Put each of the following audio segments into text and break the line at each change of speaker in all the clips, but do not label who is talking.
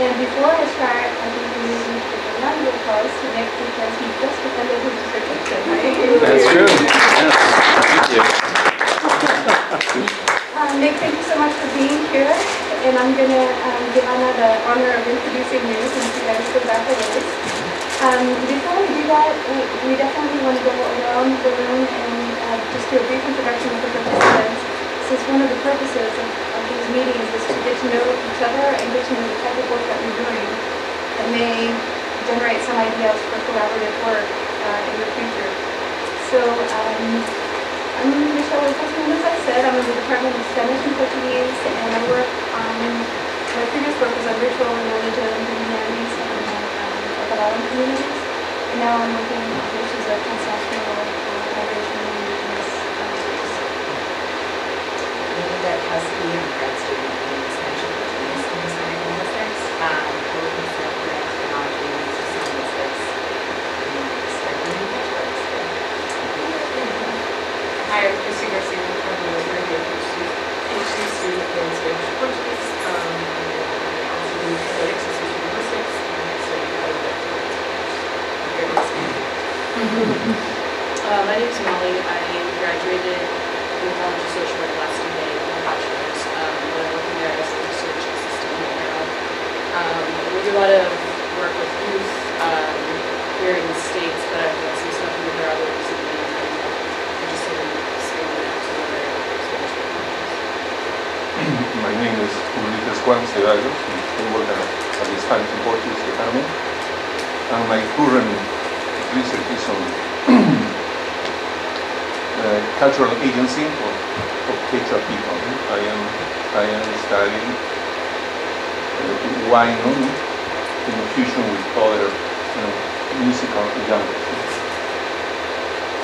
And before I start, I think we need to give a round of applause to Nick because he just defended his dissertation, right?
That's true. Yes. Thank you.
Nick, thank you so much for being here. And I'm going to give Anna the honor of introducing you since you guys go back a ways. Before we do that, we definitely want to go around the room and just do a brief introduction of the participants. Since one of the purposes of these meetings is to get to know each other and get to know the type of work that we're doing that may generate some ideas for collaborative work in the future. So I'm Michelle Wilson, as I said. I'm in the Department of Spanish and Portuguese, and I work on my previous work was on ritual and religion in the Andes and Catalan communities. And now I'm working on issues of transnational migration and indigenous groups.
That has to be a grad student in Spanish and Portuguese in Hispanic linguistics. We're looking for terminology, linguistics, and studying networks.
Hi, I'm Chrissy Garcia. I'm a PhD student in Spanish and Portuguese. I also do analytics and social linguistics, and I study how to write My name is Molly. I graduated in the College of Social Work last May with my bachelor's. I'm working there as a research assistant right now. We do a lot of work with youth here in the States, but I've done some stuff in Nicaragua recently, and I'm interested in expanding out to other Spanish programs.
My name is Ulrich Juan Ceballos. I work at the Spanish and Portuguese Department, and my current research is on cultural agency of Quechua people. I am studying wine in fusion with other musical genres.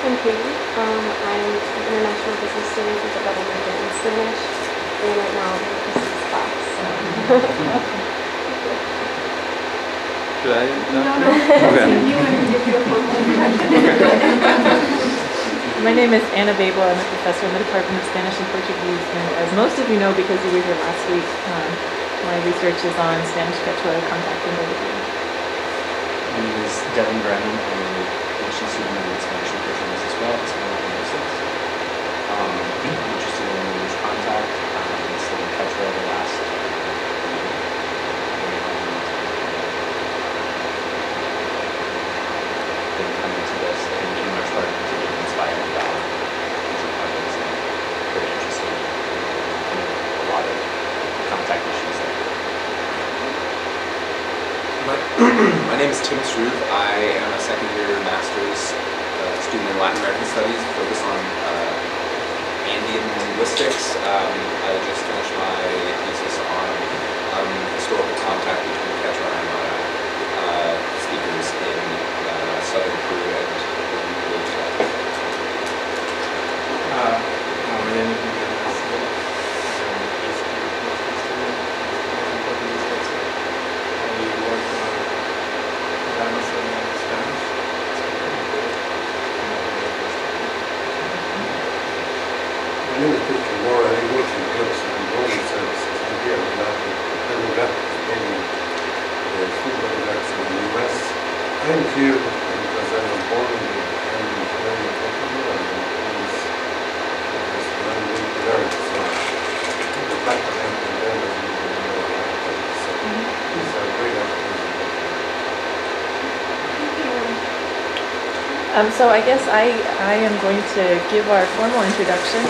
I'm Katie. I'm an international business student with a double major in Spanish, and right now I'm in a business class.
Should I?
No.
Okay.
You want to give you a formal introduction.
My name is Anna Babel. I'm a professor in the Department of Spanish and Portuguese, and as most of you know because you were here last week, my research is on Spanish Quechua contact and delivery.
My name is Devin Brennan. I'm a PhD student in Spanish and Portuguese as well, as well as linguistics. I'm interested in language contact, and studying Quechua the last year. Been coming to this and in large part to get inspired about future projects and very interested in a lot of contact issues there.
My name is Tim Struth. I am a second year master's student in Latin American Studies, focused on Andean linguistics. I just finished my thesis on historical contact between Quechua and Aymara speakers in southern Peru and Bolivia.
My name is Miguel Garcia. I'm a PhD student in Portuguese textbook. I work on programas in Spanish.
My name is Victor Moore. I work in books and enrollment services. I'm here on behalf of the demographics program, the food demographics in the U.S. I'm here because I was born in the Andean area of Ecuador, and I'm going to learn. So the fact that I'm from there doesn't mean I know a lot of things. So these are great opportunities.
So I guess I am going to give our formal introduction.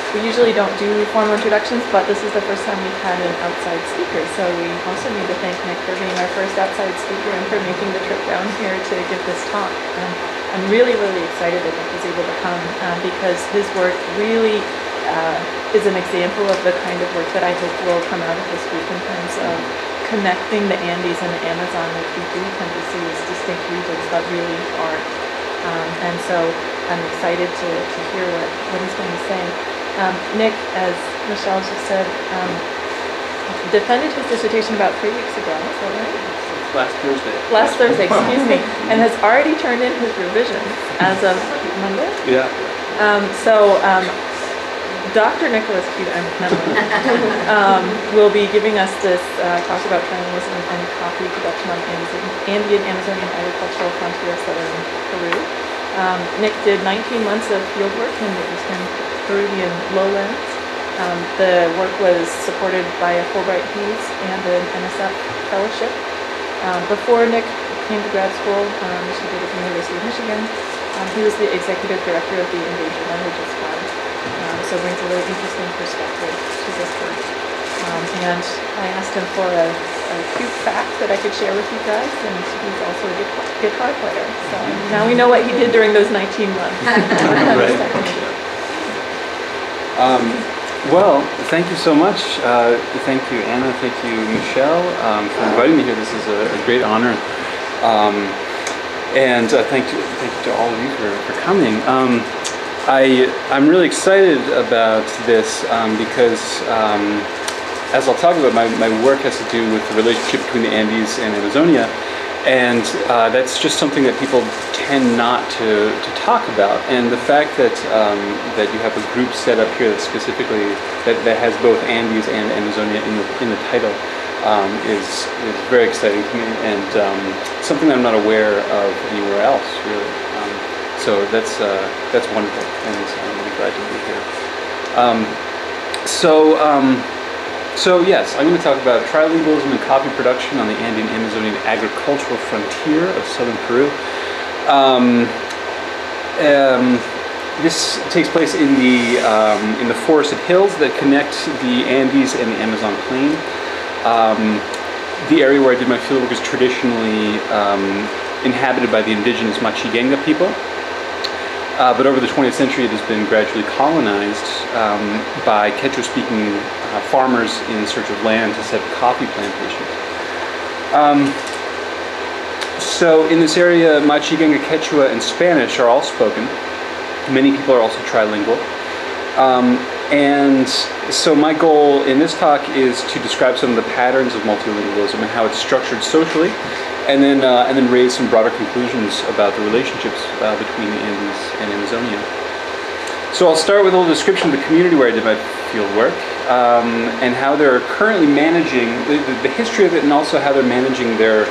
We usually don't do formal introductions, but this is the first time we've had an outside speaker. So we also need to thank Nick for being our first outside speaker and for making the trip down here to give this talk. I'm really, really excited that Nick was able to come because his work really is an example of the kind of work that I hope will come out of this week in terms of connecting the Andes and the Amazon, which we do tend to see as distinct regions, but really aren't. And so I'm excited to hear what he's going to say. Nick, as Michelle just said, defended his dissertation about 3 weeks ago, is that right?
Last Thursday.
Last Thursday, excuse me, and has already turned in his revisions as of Monday?
Yeah.
Dr. Nicholas Q. Emlen will be giving us this talk about trilingualism and coffee production on Andean Amazonian agricultural frontier of southern Peru. Nick did 19 months of field work in the eastern Peruvian lowlands. The work was supported by a Fulbright Hayes and an NSF fellowship. Before Nick came to grad school, he did at the University of Michigan. He was the executive director of the Endangered Languages Fund, so brings a really interesting perspective to this work. And I asked him for a cute fact that I could share with you guys, and he's also a guitar player. So now we know what he did during those 19 months.
Right. Well, thank you so much. Thank you, Anna. Thank you, Michelle, for inviting me here. This is a great honor. And thank you to all of you for coming. I'm really excited about this because, as I'll talk about, my work has to do with the relationship between the Andes and Amazonia, and that's just something that people tend not to talk about. And the fact that that you have a group set up here that specifically that has both Andes and Amazonia in the title is very exciting to me, and something that I'm not aware of anywhere else, really. So that's wonderful, and I'm really glad to be here. So yes, I'm going to talk about trilingualism and coffee production on the Andean Amazonian agricultural frontier of southern Peru. This takes place in the forested hills that connect the Andes and the Amazon plain. The area where I did my fieldwork is traditionally inhabited by the indigenous Machigenga people. But over the 20th century, it has been gradually colonized by Quechua-speaking farmers in search of land to set up coffee plantations. So in this area, Machigenga, Quechua, and Spanish are all spoken. Many people are also trilingual. And so my goal in this talk is to describe some of the patterns of multilingualism and how it's structured socially, and then raise some broader conclusions about the relationships between the Andes and Amazonia. So I'll start with a little description of the community where I did my field work, and how they're currently managing the history of it, and also how they're managing their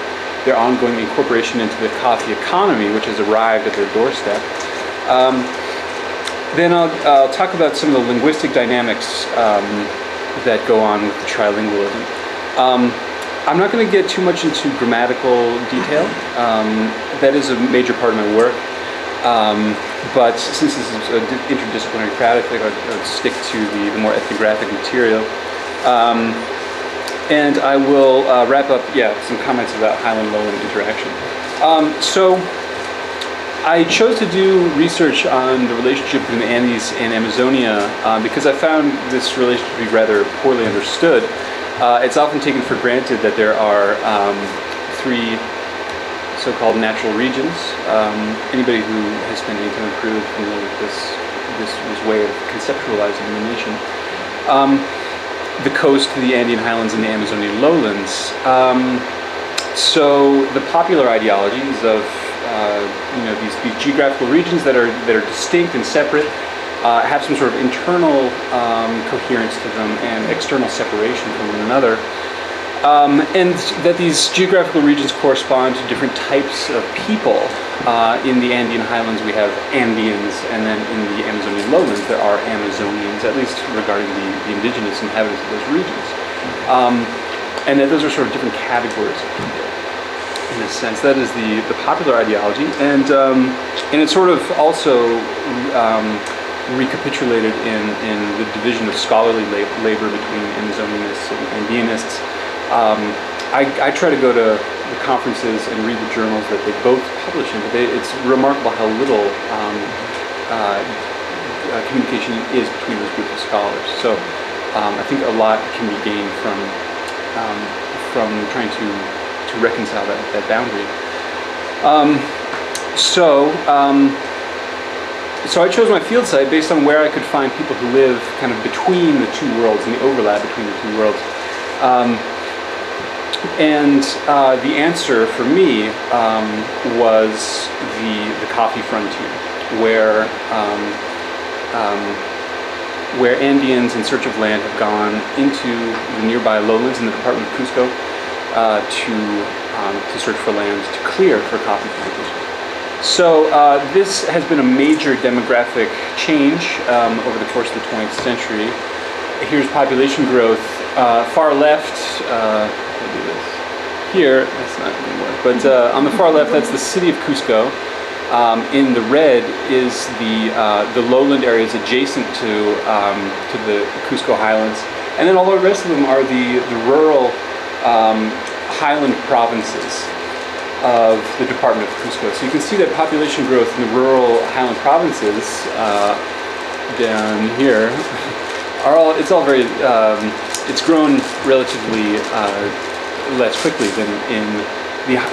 ongoing incorporation into the coffee economy, which has arrived at their doorstep. Then I'll talk about some of the linguistic dynamics that go on with the trilingualism. I'm not going to get too much into grammatical detail. That is a major part of my work. But since this is an interdisciplinary crowd, I think I'd stick to the more ethnographic material. And I will wrap up, some comments about highland-lowland interaction. So I chose to do research on the relationship between the Andes and Amazonia because I found this relationship to be rather poorly understood. It's often taken for granted that there are three so-called natural regions. Anybody who has spent any time in Peru is familiar with this way of conceptualizing the nation. The coast, the Andean highlands, and the Amazonian lowlands. So the popular ideologies of these geographical regions that are distinct and separate have some sort of internal coherence to them and external separation from one another, and that these geographical regions correspond to different types of people. In the Andean highlands we have Andeans, and then in the Amazonian lowlands there are Amazonians, at least regarding the indigenous inhabitants of those regions, and that those are sort of different categories of people. In a sense, that is the popular ideology, and it's sort of also recapitulated in the division of scholarly labor between Amazonianists and Andeanists. I try to go to the conferences and read the journals that they both publish in, but it's remarkable how little communication is between those groups of scholars. So I think a lot can be gained from trying to reconcile that boundary. So I chose my field site based on where I could find people who live kind of between the two worlds and the overlap between the two worlds. And the answer for me was the coffee frontier, where where Andeans in search of land have gone into the nearby lowlands in the Department of Cusco to search for land to clear for coffee plantations. So this has been a major demographic change over the course of the 20th century. Here's population growth. Far left, I'll do this. Here, that's not going to work, but on the far left, that's the city of Cusco. In the red is the lowland areas adjacent to the Cusco highlands, and then all the rest of them are the rural highland provinces of the Department of Cusco. So you can see that population growth in the rural highland provinces down here it's all very it's grown relatively less quickly than in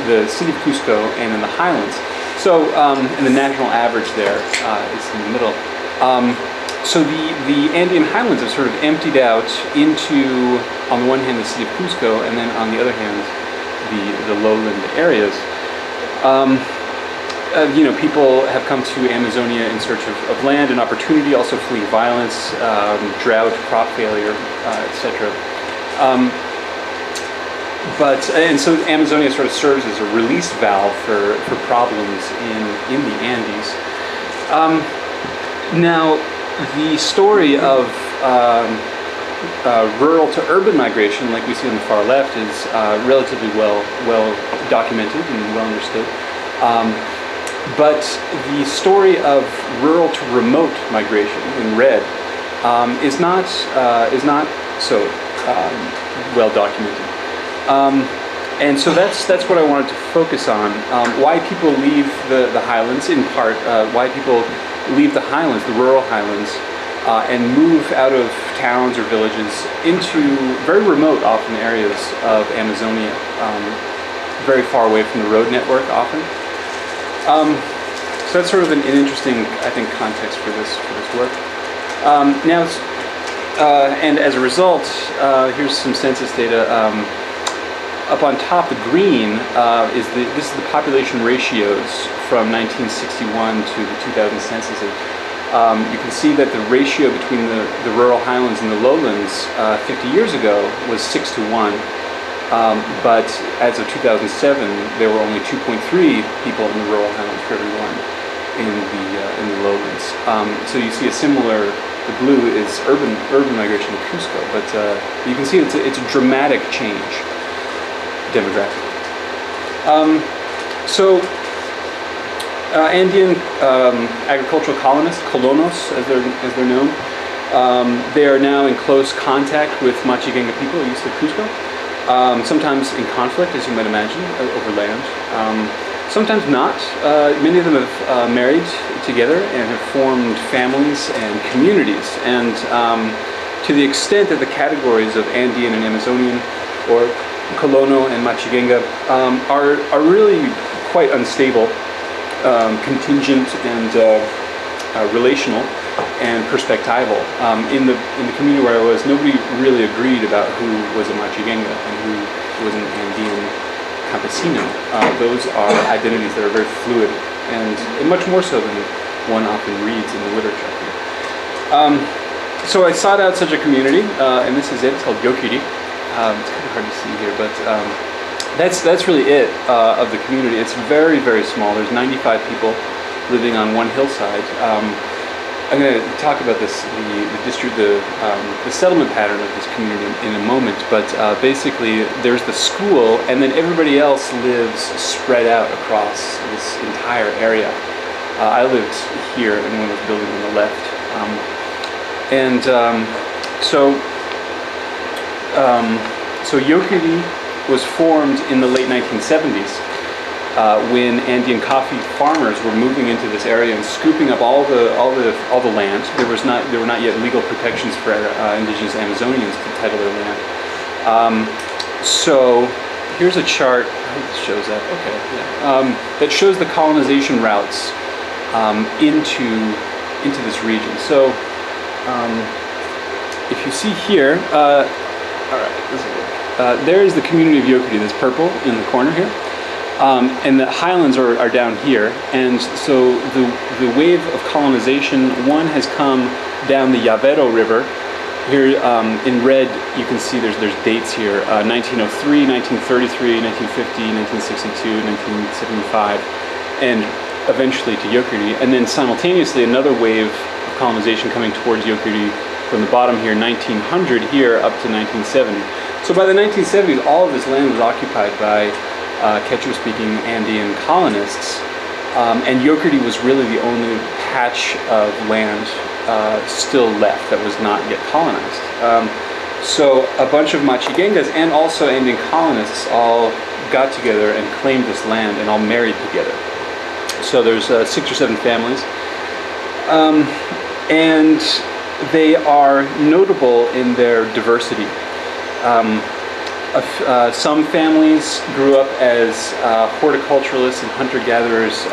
the city of Cusco and in the highlands. So, and the national average there is in the middle. So the Andean highlands have sort of emptied out into, on the one hand, the city of Cusco, and then on the other hand, the lowland areas. People have come to Amazonia in search of land and opportunity, also fleeing violence, drought, crop failure, etc. And so Amazonia sort of serves as a release valve for problems in the Andes. Now, the story of rural to urban migration, like we see on the far left, is relatively well documented and well understood. But the story of rural to remote migration in red is not so well documented. And so that's what I wanted to focus on. Why people leave the highlands, in part, why people leave the highlands, the rural highlands, and move out of towns or villages into very remote, often, areas of Amazonia, very far away from the road network, often. So that's sort of an interesting, I think, context for this work. And as a result, here's some census data. Up on top, the green this is the population ratios from 1961 to the 2000 census. You can see that the ratio between the rural highlands and the lowlands 50 years ago was 6 to 1. But as of 2007, there were only 2.3 people in the rural highlands for everyone in the lowlands. So you see a similar. The blue is urban migration to Cusco, but you can see it's a dramatic change demographically. Andean agricultural colonists, colonos as they're known, they are now in close contact with Machigenga people east of Cusco. Sometimes in conflict, as you might imagine, over land. Sometimes not. Many of them have married together and have formed families and communities. And to the extent that the categories of Andean and Amazonian, or Colono and Machigenga, are really quite unstable, contingent, and relational, and perspectival. In the community where I was, nobody really agreed about who was a Machigenga and who was an Andean campesino. Those are identities that are very fluid, and much more so than one often reads in the literature. So I sought out such a community, and this is it. It's called Yokiri. It's kind of hard to see here, but that's really it of the community. It's very, very small. There's 95 people living on one hillside. I'm going to talk about the settlement pattern of this community in a moment, but basically there's the school, and then everybody else lives spread out across this entire area. I lived here in one of those buildings on the left. So Yokiri was formed in the late 1970s. When Andean coffee farmers were moving into this area and scooping up all the land. There were not yet legal protections for indigenous Amazonians to title their land. So here's a chart. I hope this shows that. Okay, yeah. That shows the colonization routes into this region. So if you see here, all right, this will work. There is the community of Yokiri. That's purple in the corner here. And the highlands are down here, and so the wave of colonization, one has come down the Llavero River. Here in red, you can see there's dates here, 1903, 1933, 1950, 1962, 1975, and eventually to Yokurdi. And then simultaneously, another wave of colonization coming towards Yokurdi from the bottom here, 1900 here up to 1970. So by the 1970s, all of this land was occupied by Quechua-speaking Andean colonists, and Yokurdi was really the only patch of land still left that was not yet colonized. So a bunch of Machigengas and also Andean colonists all got together and claimed this land and all married together. So there's 6 or 7 families, and they are notable in their diversity. Some families grew up as horticulturalists and hunter-gatherers,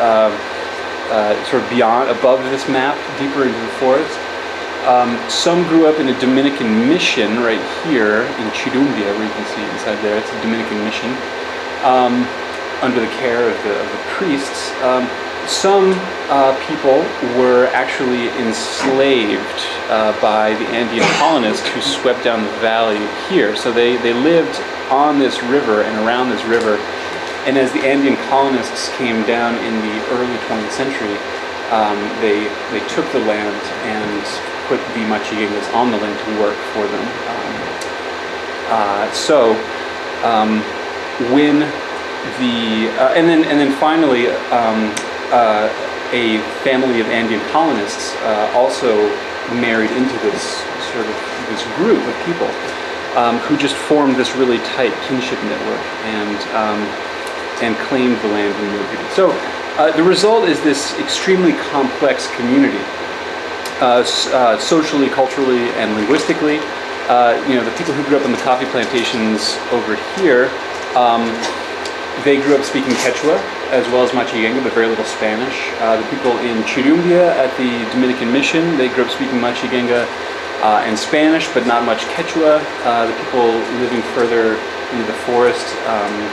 sort of above this map, deeper into the forest. Some grew up in a Dominican mission right here in Chirumbia, where you can see inside there. It's a Dominican mission under the care of the priests. Some people were actually enslaved by the Andean colonists who swept down the valley here. So they lived on this river and around this river. And as the Andean colonists came down in the early 20th century, they took the land and put the Machigengas on the land to work for them. And then finally, a family of Andean colonists also married into this group of people who just formed this really tight kinship network and claimed the land in Yokurdi. So the result is this extremely complex community, socially, culturally, and linguistically. The people who grew up on the coffee plantations over here, they grew up speaking Quechua as well as Machigenga, but very little Spanish. The people in Chirumbia at the Dominican Mission, they grew up speaking Machigenga and Spanish, but not much Quechua. The people living further into the forest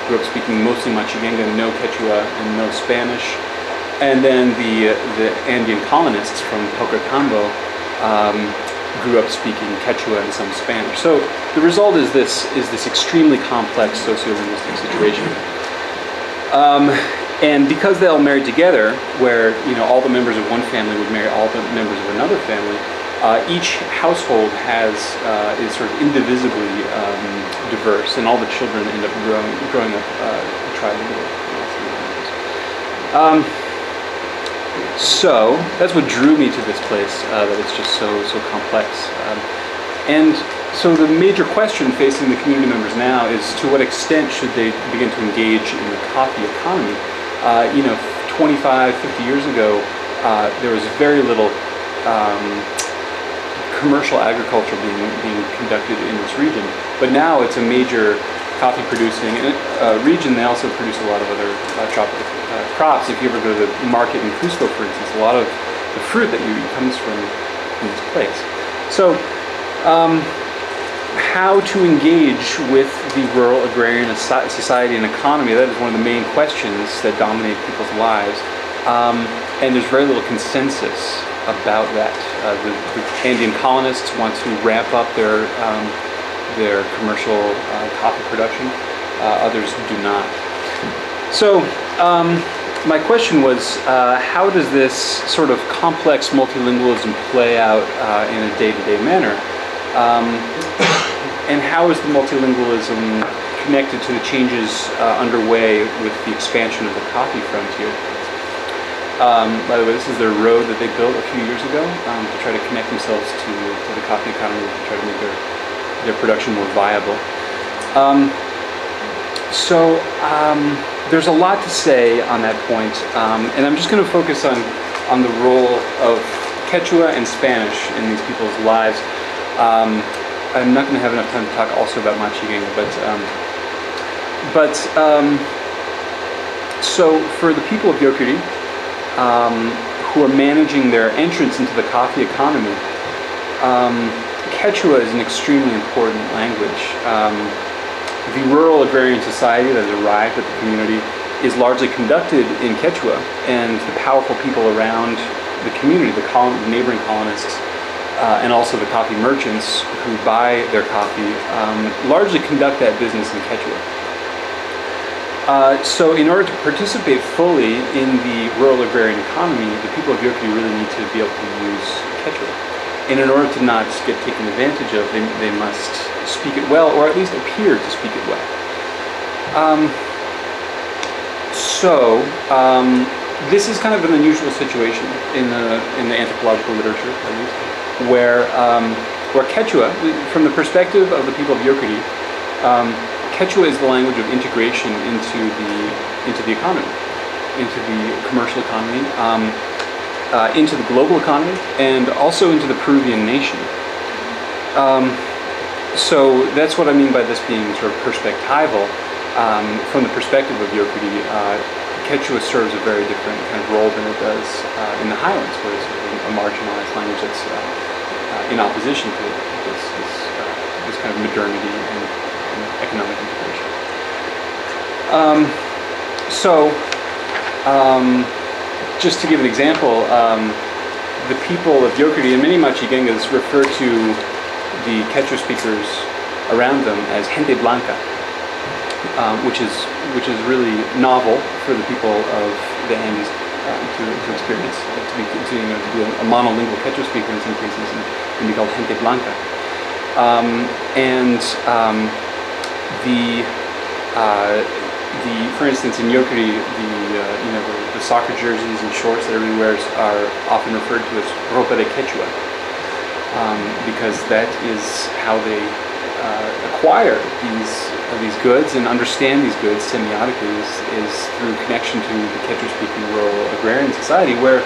grew up speaking mostly Machigenga, no Quechua, and no Spanish. And then the Andean colonists from Tococambo grew up speaking Quechua and some Spanish. So the result is this extremely complex sociolinguistic situation. And because they all married together, where all the members of one family would marry all the members of another family, each household is sort of indivisibly diverse, and all the children end up growing up trilingual. So that's what drew me to this place, that it's just so complex. And so the major question facing the community members now is, to what extent should they begin to engage in the coffee economy? 25, 50 years ago, there was very little commercial agriculture being conducted in this region, but now it's a major coffee producing region. They also produce a lot of other tropical crops. If you ever go to the market in Cusco, for instance, a lot of the fruit that you eat comes from this place. So how to engage with the rural agrarian society and economy, that is one of the main questions that dominate people's lives. And there's very little consensus about that. The Andean colonists want to ramp up their commercial coffee production. Others do not. So my question was, how does this sort of complex multilingualism play out in a day-to-day manner? And how is the multilingualism connected to the changes underway with the expansion of the coffee frontier? By the way, this is their road that they built a few years ago to try to connect themselves to the coffee economy, to try to make their production more viable. There's a lot to say on that point, and I'm just going to focus on the role of Quechua and Spanish in these people's lives. I'm not going to have enough time to talk also about Machigenga, so for the people of Yokurdi, who are managing their entrance into the coffee economy, Quechua is an extremely important language. The rural agrarian society that has arrived at the community is largely conducted in Quechua, and the powerful people around the community, the neighboring colonists, and also the coffee merchants who buy their coffee, largely conduct that business in Quechua. So in order to participate fully in the rural agrarian economy, the people of Yokri really need to be able to use Quechua. And in order to not get taken advantage of, they must speak it well, or at least appear to speak it well. This is kind of an unusual situation in the anthropological literature, at least, where Quechua, from the perspective of the people of Yokri, Quechua is the language of integration into the economy, into the commercial economy, into the global economy, and also into the Peruvian nation. So that's what I mean by this being sort of perspectival. From the perspective of Yokri, Quechua serves a very different kind of role than it does in the highlands, where it's a marginalized language that's in opposition to this kind of modernity and economic integration. Just to give an example, the people of Yokri and many Machigengas refer to the Quechua speakers around them as gente blanca, which is really novel for the people of the Andes to experience, to be a monolingual Quechua speaker in some cases and be called gente blanca. For instance, in Yokri, the soccer jerseys and shorts that everybody wears are often referred to as ropa de Quechua, because that is how they acquire these goods and understand these goods semiotically is through connection to the Quechua-speaking rural agrarian society, where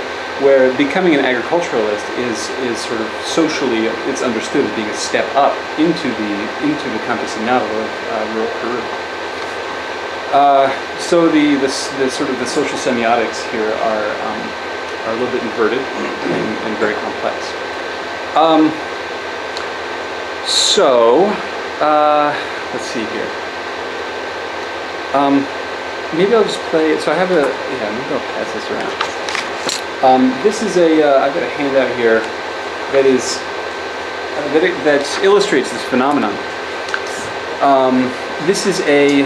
becoming an agriculturalist is sort of socially, it's understood as being a step up into the campesinato of rural Peru. So the sort of the social semiotics here are a little bit inverted and very complex. Let's see here. Maybe I'll just play. So I have maybe I'll pass this around. This is I've got a handout here that is that illustrates this phenomenon. This is a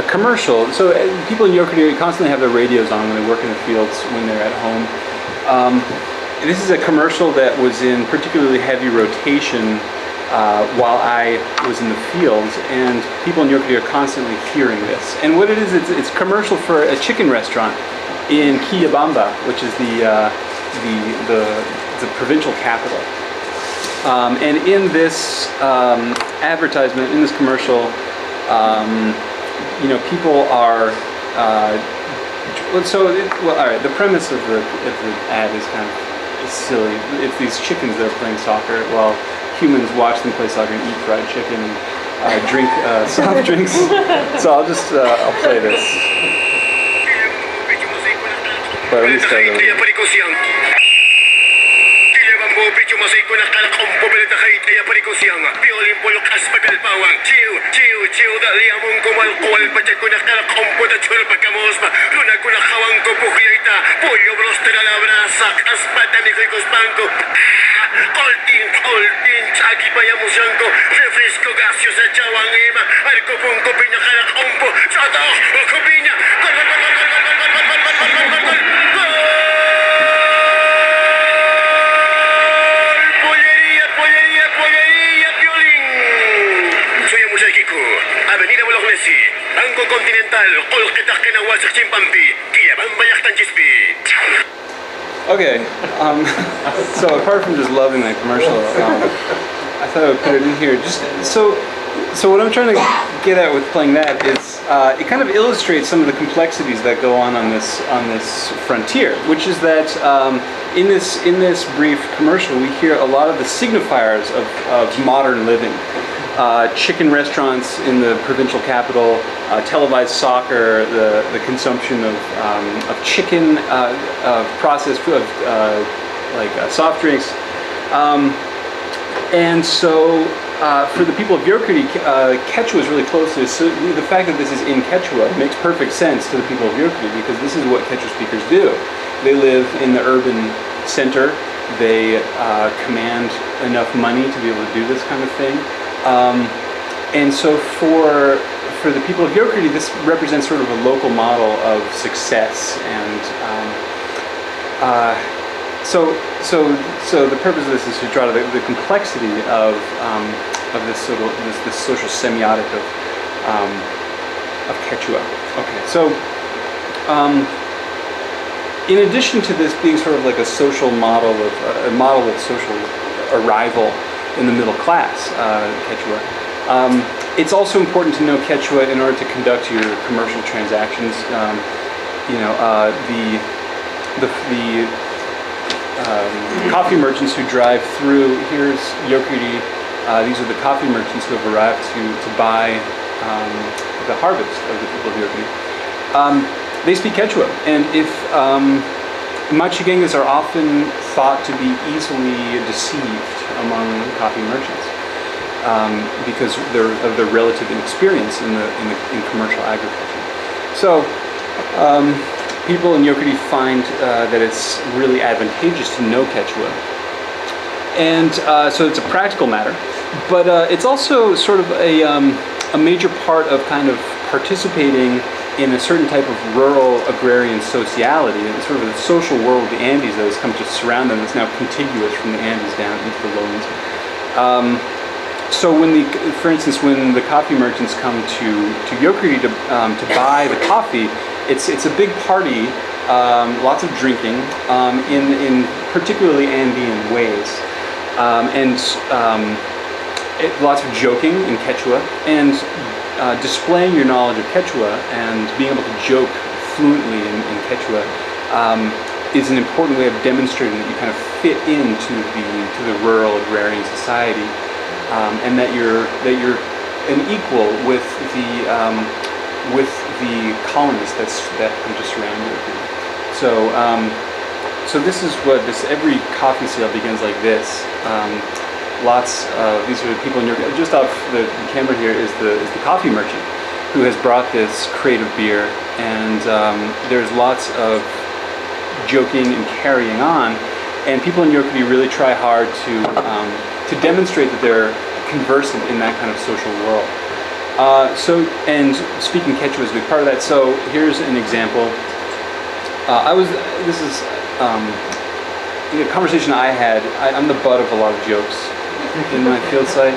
commercial. So people in Yokri constantly have their radios on when they work in the fields, when they're at home. This is a commercial that was in particularly heavy rotation while I was in the fields, and people in Yokri are constantly hearing this. And what it is, it's a commercial for a chicken restaurant in Quillabamba, which is the provincial capital. And in this advertisement, in this commercial, people are. All right. The premise of the ad is kind of silly. It's these chickens that are playing soccer while humans watch them play soccer and eat fried chicken and drink soft drinks. So I'll play this. But let me start over. Okay, so apart from just loving that commercial, I thought I would put it in here. Just so what I'm trying to get at with playing that is it kind of illustrates some of the complexities that go on this frontier, which is that in this brief commercial we hear a lot of the signifiers of modern living. Chicken restaurants in the provincial capital, televised soccer, the consumption of chicken, processed food, like soft drinks, and so for the people of Yorkuri, Quechua is really close to this. So the fact that this is in Quechua makes perfect sense to the people of Yorkuri because this is what Quechua speakers do. They live in the urban center. They command enough money to be able to do this kind of thing. And so for the people of Yorkuri, this represents sort of a local model of success. And so the purpose of this is to draw the complexity of this social semiotic of Quechua. Okay, so. In addition to this being sort of like a social model of social arrival in the middle class, Quechua, it's also important to know Quechua in order to conduct your commercial transactions. The coffee merchants who drive through. Here's Yorkuri. These are the coffee merchants who have arrived to buy the harvest of the people of Yorkuri. They speak Quechua, and if Machigengas are often thought to be easily deceived among coffee merchants because of their relative inexperience in commercial agriculture. So people in Yorkuri find that it's really advantageous to know Quechua, and so it's a practical matter, but it's also sort of a major part of kind of participating in a certain type of rural agrarian sociality, and sort of the social world of the Andes that has come to surround them. It's now contiguous from the Andes down into the lowlands. So for instance, when the coffee merchants come to Yorkuri to buy the coffee, it's a big party, lots of drinking, in particularly Andean ways, and lots of joking in Quechua, and displaying your knowledge of Quechua and being able to joke fluently in Quechua is an important way of demonstrating that you kind of fit into the rural agrarian society, and that you're an equal with the colonists that come to surround you. So this is what every coffee sale begins like this. These are the people in your, just off the camera here is the coffee merchant who has brought this crate of beer, and there's lots of joking and carrying on, and people in Yorkuri really try hard to demonstrate that they're conversant in that kind of social world. And speaking Quechua is a big part of that. So here's an example. This is a conversation I had. I'm the butt of a lot of jokes in my field site,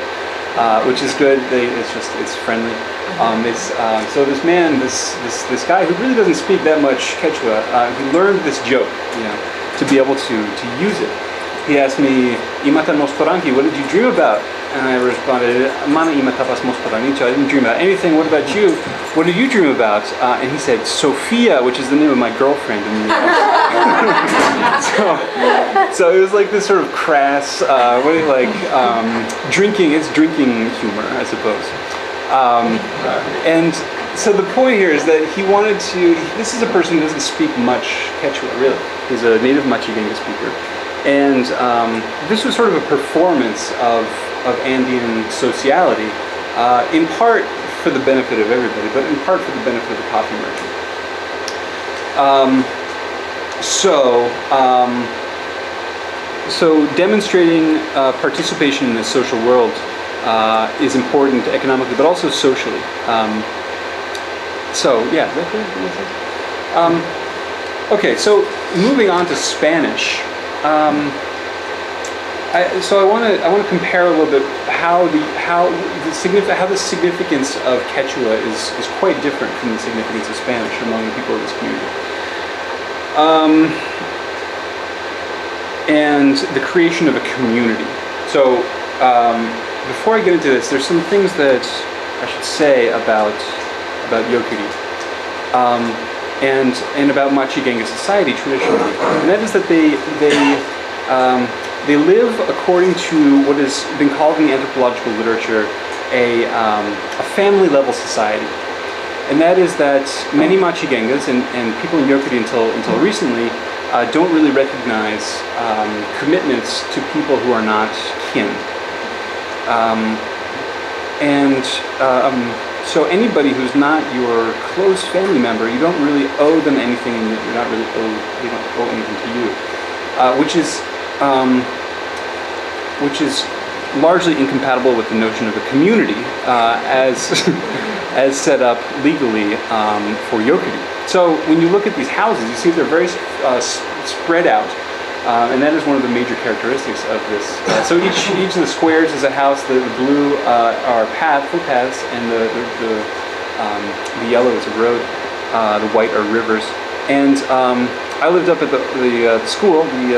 which is good. It's friendly. So this man, this guy who really doesn't speak that much Quechua, he learned this joke, to be able to use it. He asked me, "Imatan mosporanki, what did you dream about?" And I responded, "Mana imatapas mosporanicho, I didn't dream about anything. What about you? What did you dream about?" And he said, "Sophia," which is the name of my girlfriend in the US. So it was like this sort of crass, drinking. It's drinking humor, I suppose. And so the point here is that he wanted to. This is a person who doesn't speak much Quechua, really. He's a native Machigenga speaker. And this was sort of a performance of Andean sociality, in part for the benefit of everybody, but in part for the benefit of the coffee merchant. So demonstrating participation in the social world is important economically, but also socially. Is that clear? Okay, so moving on to Spanish. I want to compare a little bit how the significance of Quechua is quite different from the significance of Spanish among the people of this community. And the creation of a community. So before I get into this, there's some things that I should say about Yorkuri. And about Machigenga society traditionally, and that is that they live according to what has been called in the anthropological literature a family level society, and that is that many Machigengas and people in Yorkuri until recently don't really recognize commitments to people who are not kin. and so anybody who's not your close family member, you don't really owe them anything, and you're not really they don't owe anything to you, which is largely incompatible with the notion of a community as as set up legally for Yokuri. So when you look at these houses, you see they're very spread out, and that is one of the major characteristics of this. So each of the squares is a house. The blue are footpaths, and the yellow is a road. The white are rivers. And I lived up at the school, the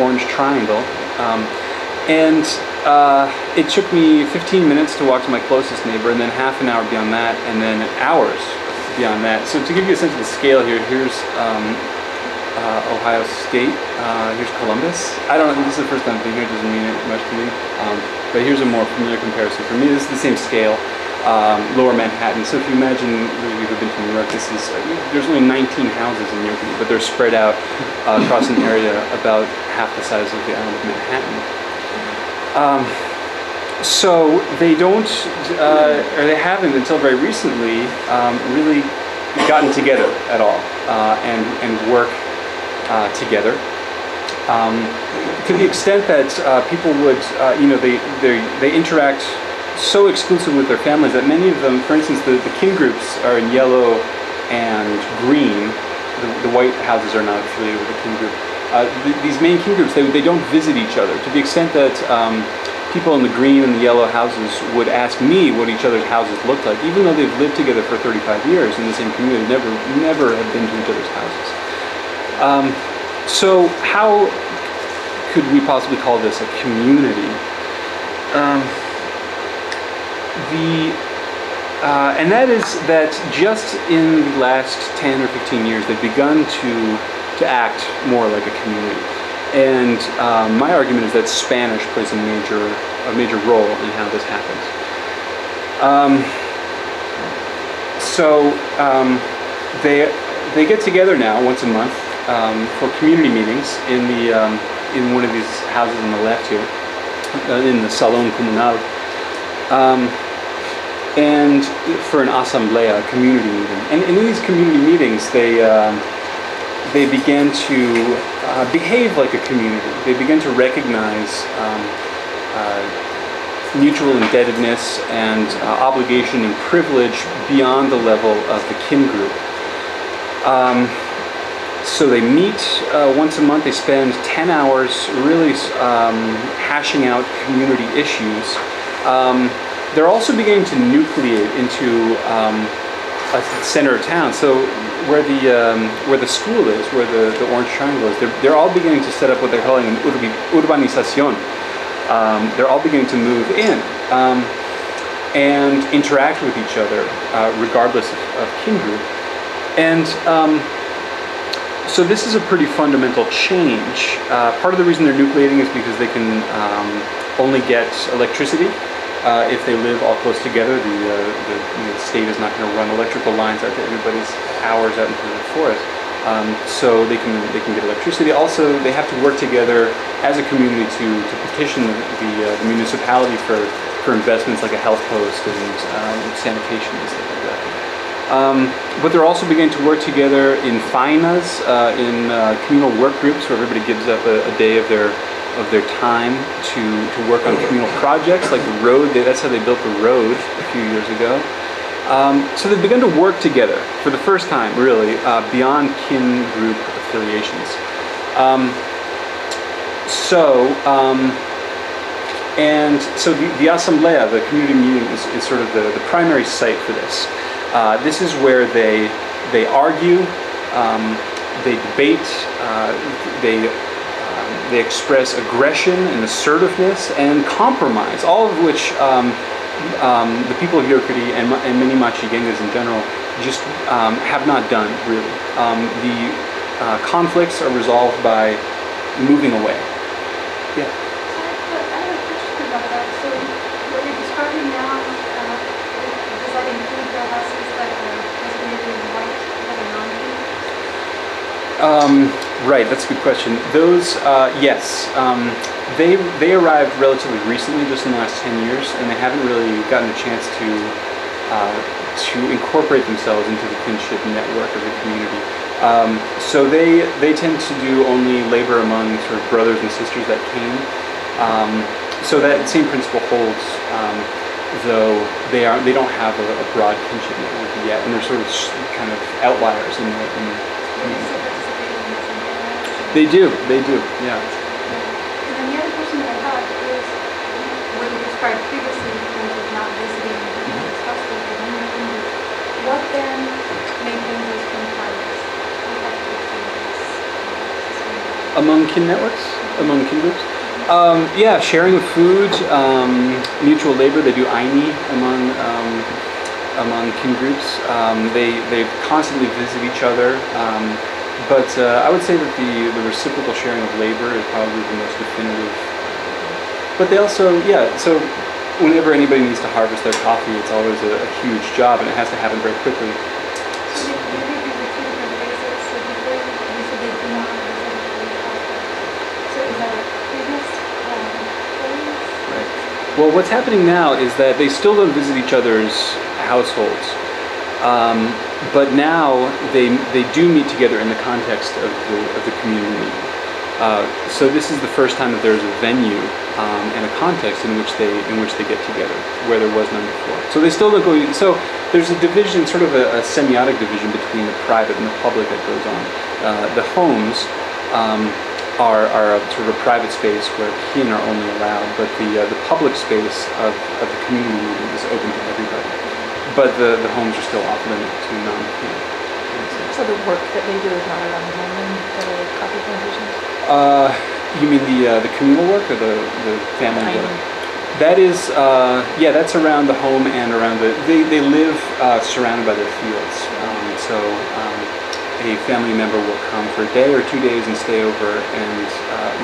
Orange Triangle, and it took me 15 minutes to walk to my closest neighbor, and then half an hour beyond that, and then hours beyond that. So to give you a sense of the scale here, here's Ohio State, here's Columbus. I don't know, this is the first time being here, it doesn't mean it much to me, but here's a more familiar comparison for me. This is the same scale, Lower Manhattan. So if you imagine, those of you who've been to New York, there's only 19 houses in New York, but they're spread out across an area about half the size of the island of Manhattan. So they don't, or they haven't until very recently, really gotten together at all and work together. To the extent that people would, they interact so exclusively with their families that many of them, for instance, the kin groups are in yellow and green. The white houses are not affiliated with the kin group. These main kin groups, they don't visit each other, to the extent that people in the green and the yellow houses would ask me what each other's houses looked like, even though they've lived together for 35 years in the same community, never have been to each other's houses. So how could we possibly call this a community? And that is that just in the last 10 or 15 years, they've begun to act more like a community. And my argument is that Spanish plays a major role in how this happens. They get together now once a month for community meetings in one of these houses on the left here, in the Salón Comunal, and for an asamblea, a community meeting. And in these community meetings, they began to behave like a community. They began to recognize mutual indebtedness and obligation and privilege beyond the level of the kin group. So they meet once a month. They spend 10 hours really hashing out community issues. They're also beginning to nucleate into a center of town. So where the school is, where the Orange Triangle is, they're all beginning to set up what they're calling an urbanización. They're all beginning to move in and interact with each other, regardless of kin group. And so this is a pretty fundamental change. Part of the reason they're nucleating is because they can only get electricity if they live all close together. The state is not going to run electrical lines out to everybody's hours out into the forest. So they can get electricity. Also, they have to work together as a community to petition the municipality for investments like a health post and sanitation and stuff like that. But they're also beginning to work together in fainas, in communal work groups where everybody gives up a day of their time to work on communal projects like the road. That's how they built the road a few years ago. So they've begun to work together for the first time, really, beyond kin group affiliations. So the Asamblea, the community meeting, is sort of the primary site for this. This is where they argue, they debate, they express aggression and assertiveness and compromise, all of which the people of Yokuri and many Machigengas in general just have not done, really. The conflicts are resolved by moving away. Yeah.
I have a question about that. So what you're describing now, does that include the houses that are designated in white that are non-kin?
Right, that's a good question. Those, yes, they arrived relatively recently, just in the last 10 years, and they haven't really gotten a chance to incorporate themselves into the kinship network of the community. So they tend to do only labor among sort of brothers and sisters that came. So that same principle holds, though they don't have a broad kinship network yet, and they're sort of kind of outliers in the community. They do, yeah.
And then the other question that I have is, when you described previously in terms of not visiting and discussing with them, you mentioned what then maintains those kin ties?
Among kin networks? Among kin groups? Yeah, sharing of food, mutual labor. They do aini among kin groups. They constantly visit each other. But I would say that the reciprocal sharing of labor is probably the most definitive. But they also, yeah, so whenever anybody needs to harvest their coffee, it's always a huge job, and it has to happen very quickly.
So they do these two different phases. So before you said they do not visit the process. So is that a previous phase?
Right. Well, what's happening now is that they still don't visit each other's households. But now they do meet together in the context of the community meeting. So this is the first time that there's a venue and a context in which they get together, where there was none before. So they still don't go. So there's a division, sort of a semiotic division between the private and the public that goes on. The homes are a sort of a private space where kin are only allowed, but the public space of the community meeting is open to everybody. But the homes are still off limit to non-kin.
So the work that they do is not around the home and the coffee plantations?
You mean the communal work or the family work? That is, yeah, that's around the home and around they live surrounded by their fields. So a family member will come for a day or 2 days and stay over, and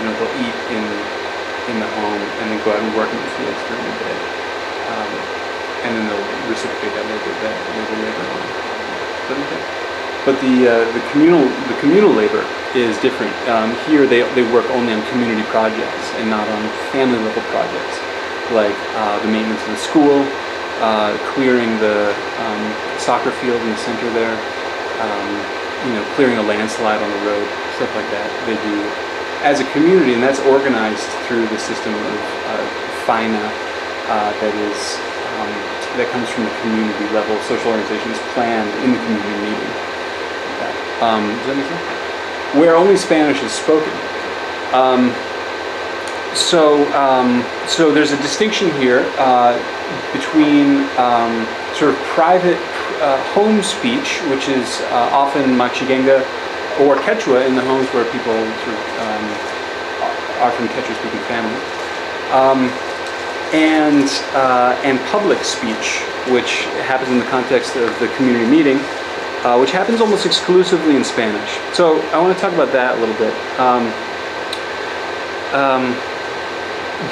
they'll eat in the home and then go out and work in the fields during the day. And then they'll reciprocate that labor on. But the communal labor is different. Here they work only on community projects and not on family level projects, like the maintenance of the school, clearing the soccer field in the center there, clearing a landslide on the road, stuff like that. They do as a community, and that's organized through the system of FINA that comes from the community level. Social organization is planned in the community meeting. Does that make sense? Where only Spanish is spoken. So there's a distinction here between sort of private home speech, which is often Machigenga or Quechua in the homes where people sort of are from Quechua-speaking families. And public speech, which happens in the context of the community meeting, which happens almost exclusively in Spanish. So I want to talk about that a little bit.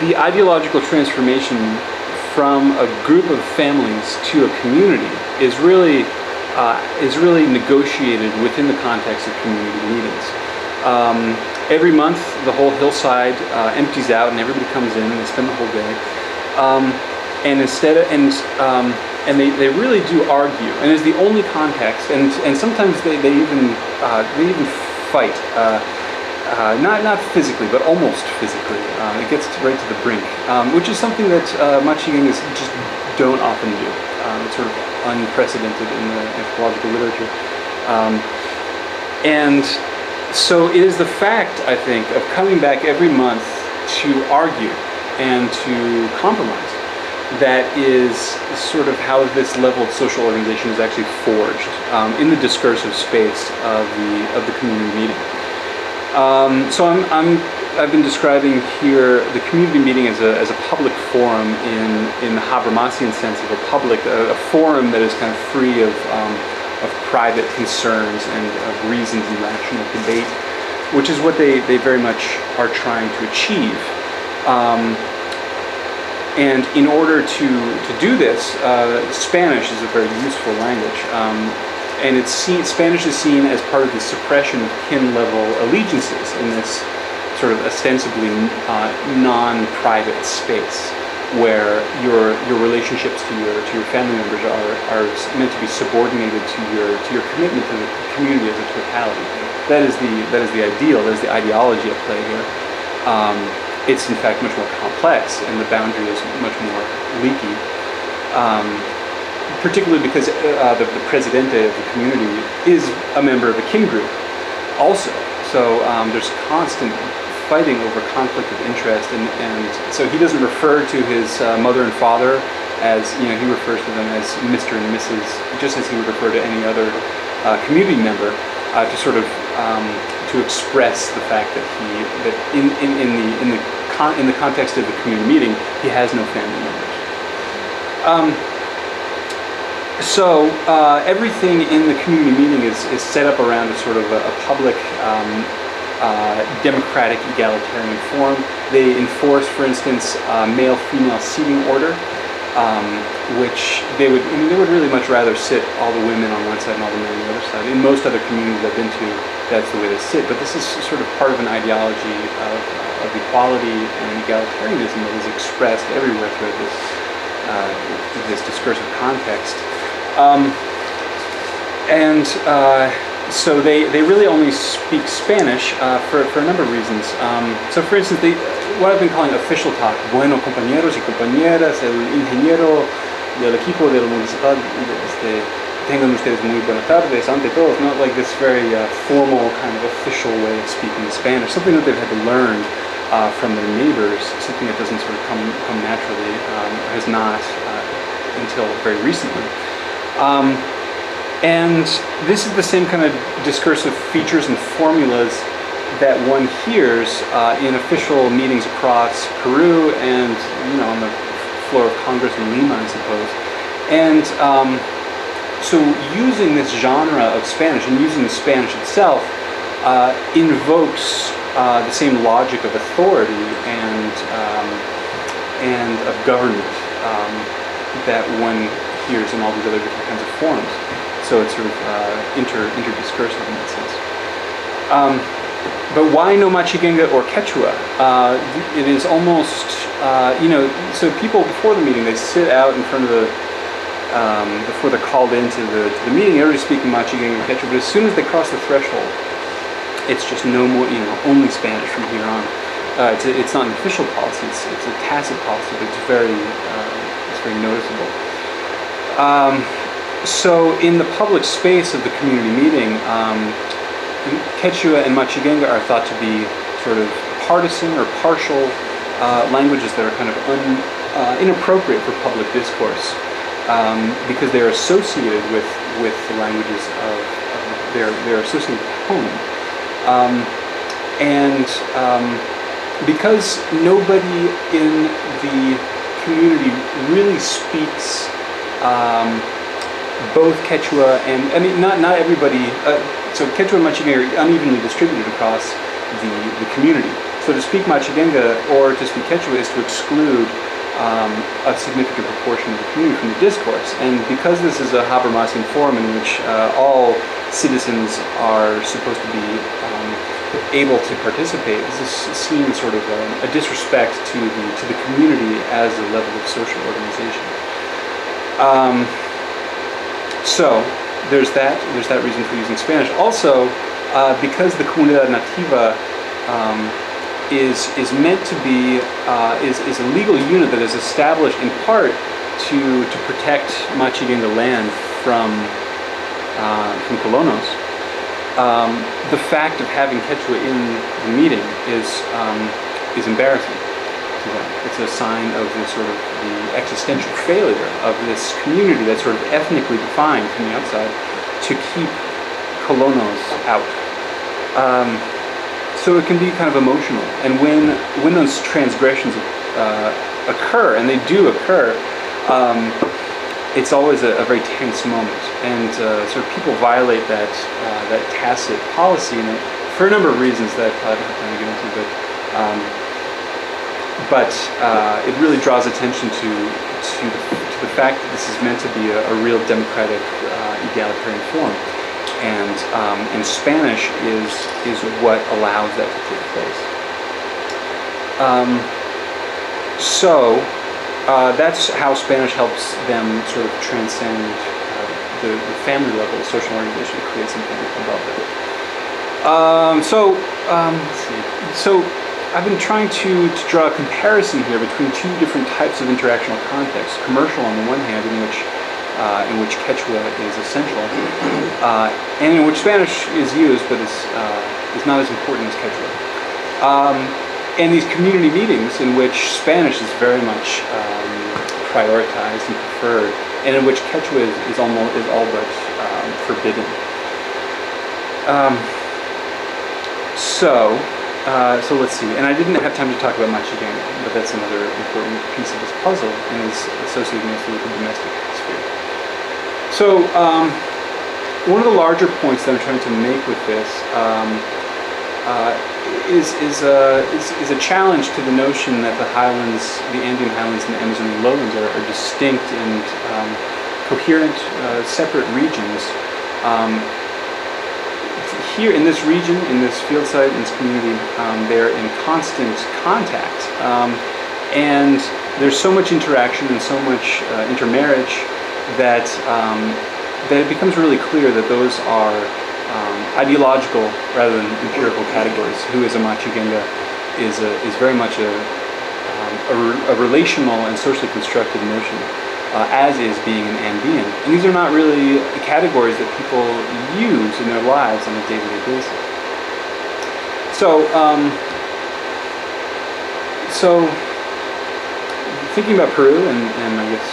The ideological transformation from a group of families to a community is really negotiated within the context of community meetings. Every month, the whole hillside empties out, and everybody comes in, and they spend the whole day. And they really do argue, and it's the only context. And sometimes they even fight, not physically, but almost physically. It gets right to the brink, which is something that Machigengas just don't often do. It's sort of unprecedented in the anthropological literature. And so it is the fact, I think, of coming back every month to argue and to compromise that is sort of how this level of social organization is actually forged in the discursive space of the community meeting. So I've been describing here the community meeting as a public forum in the Habermasian sense of a forum that is kind of free of private concerns and of reasons and rational debate, which is what they very much are trying to achieve. And in order to do this, Spanish is a very useful language. and Spanish is seen as part of the suppression of kin-level allegiances in this sort of ostensibly non-private space, where your relationships to your family members are meant to be subordinated to your commitment to the community as a totality. That is the ideal. That is the ideology at play here. It's in fact much more complex, and the boundary is much more leaky. Particularly because the presidente of the community is a member of a kin group also. So there's constant fighting over conflict of interest, and so he doesn't refer to his mother and father as, he refers to them as Mr. and Mrs., just as he would refer to any other community member, to sort of to express the fact that in the context of the community meeting, he has no family members. So everything in the community meeting is set up around a sort of a public democratic egalitarian form. They enforce, for instance, male-female seating order, which they would really much rather sit all the women on one side and all the men on the other side. In most other communities I've been to, that's the way they sit. But this is sort of part of an ideology of equality and egalitarianism that is expressed everywhere throughout this discursive context. So they really only speak Spanish for a number of reasons. So for instance, what I've been calling official talk, bueno compañeros y compañeras, el ingeniero del equipo de la municipal, tengan ustedes muy buenas tardes, ante todos, not like this very formal kind of official way of speaking Spanish, something that they've had to learn from their neighbors, something that doesn't sort of come naturally, has not until very recently. And this is the same kind of discursive features and formulas that one hears in official meetings across Peru and, on the floor of Congress in Lima, I suppose. And so using this genre of Spanish and using the Spanish itself invokes the same logic of authority and of government that one hears in all these other different kinds of forms. So it's sort of interdiscursive in that sense. But why no Machigenga or Quechua? It is almost, so people before the meeting, they sit out in front of before they're called into the meeting, everybody's speaking Machigenga or Quechua, but as soon as they cross the threshold, it's just no more, only Spanish from here on. It's not an official policy, it's a tacit policy, but it's very noticeable. So in the public space of the community meeting, Quechua and Machigenga are thought to be sort of partisan or partial languages that are kind of inappropriate for public discourse because they're associated with the languages they're associated with home. Because nobody in the community really speaks both Quechua and, not everybody, so Quechua and Machigenga are unevenly distributed across the community. So to speak Machigenga or to speak Quechua is to exclude a significant proportion of the community from the discourse. And because this is a Habermasian forum in which all citizens are supposed to be able to participate, this is seen as sort of a disrespect to the community as a level of social organization. So there's that reason for using Spanish. Also, because the Comunidad Nativa is meant to be is a legal unit that is established in part to protect Machigenga land from colonos. The fact of having Quechua in the meeting is embarrassing to them. It's a sign of the existential failure of this community that's sort of ethnically defined from the outside to keep colonos out. So it can be kind of emotional, and when those transgressions occur, and they do occur, it's always a very tense moment, and sort of people violate that tacit policy, and for a number of reasons that I don't have time to get into, but it really draws attention to the fact that this is meant to be a real democratic egalitarian form. And Spanish is what allows that to take place. So that's how Spanish helps them sort of transcend the family level, the social organization, to create something above it. Let's see. So I've been trying to draw a comparison here between two different types of interactional contexts. Commercial on the one hand, in which Quechua is essential, and in which Spanish is used, but is not as important as Quechua. And these community meetings in which Spanish is very much prioritized and preferred, and in which Quechua is all but forbidden. So let's see. And I didn't have time to talk about Machiganga, but that's another important piece of this puzzle, and is associated mostly with the domestic sphere. So one of the larger points that I'm trying to make with this is a challenge to the notion that the highlands, the Andean highlands and the Amazonian lowlands are distinct and coherent, separate regions. Here in this region, in this field site, in this community, they're in constant contact, and there's so much interaction and so much intermarriage that it becomes really clear that those are ideological rather than empirical categories. Who is a Machiganga is very much a relational and socially constructed notion, as is being an Andean. And these are not really categories that people use in their lives on a day-to-day basis. So thinking about Peru and I guess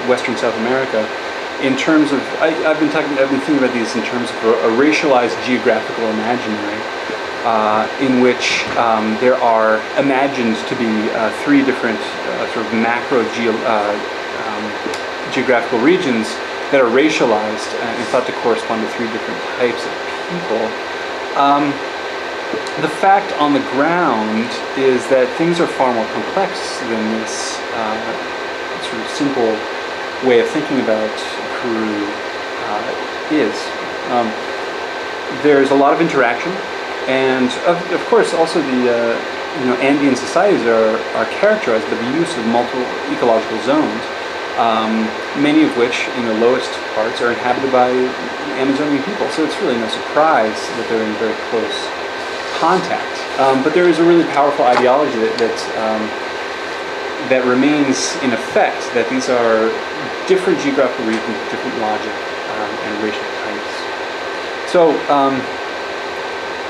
Western South America, in terms of, I've been thinking about these in terms of a racialized geographical imaginary, in which there are imagined to be three different sort of macro geographical regions that are racialized and thought to correspond to three different types of people. The fact on the ground is that things are far more complex than this sort of simple way of thinking about Peru is. There's a lot of interaction, and of course also the Andean societies are characterized by the use of multiple ecological zones, many of which in the lowest parts are inhabited by Amazonian people. So it's really no surprise that they're in very close contact. But there is a really powerful ideology that remains in effect, that these are different geographical regions with different logic and racial types. So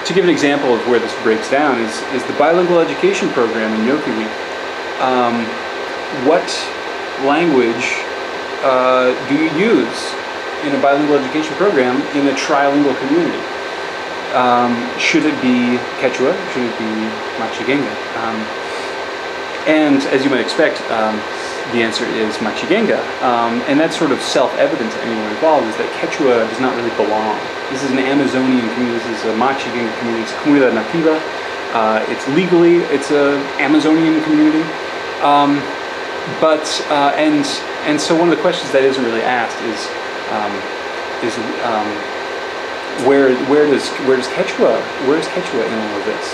to give an example of where this breaks down is the bilingual education program in Yokiri. What language do you use in a bilingual education program in a trilingual community? Should it be Quechua? Should it be Machiganga? And as you might expect, the answer is Machiganga. And that's sort of self-evident to anyone involved, is that Quechua does not really belong. This is an Amazonian community, this is a Machiganga community, it's a comunidad nativa. It's an Amazonian community. And so one of the questions that isn't really asked is where does Quechua in all of this?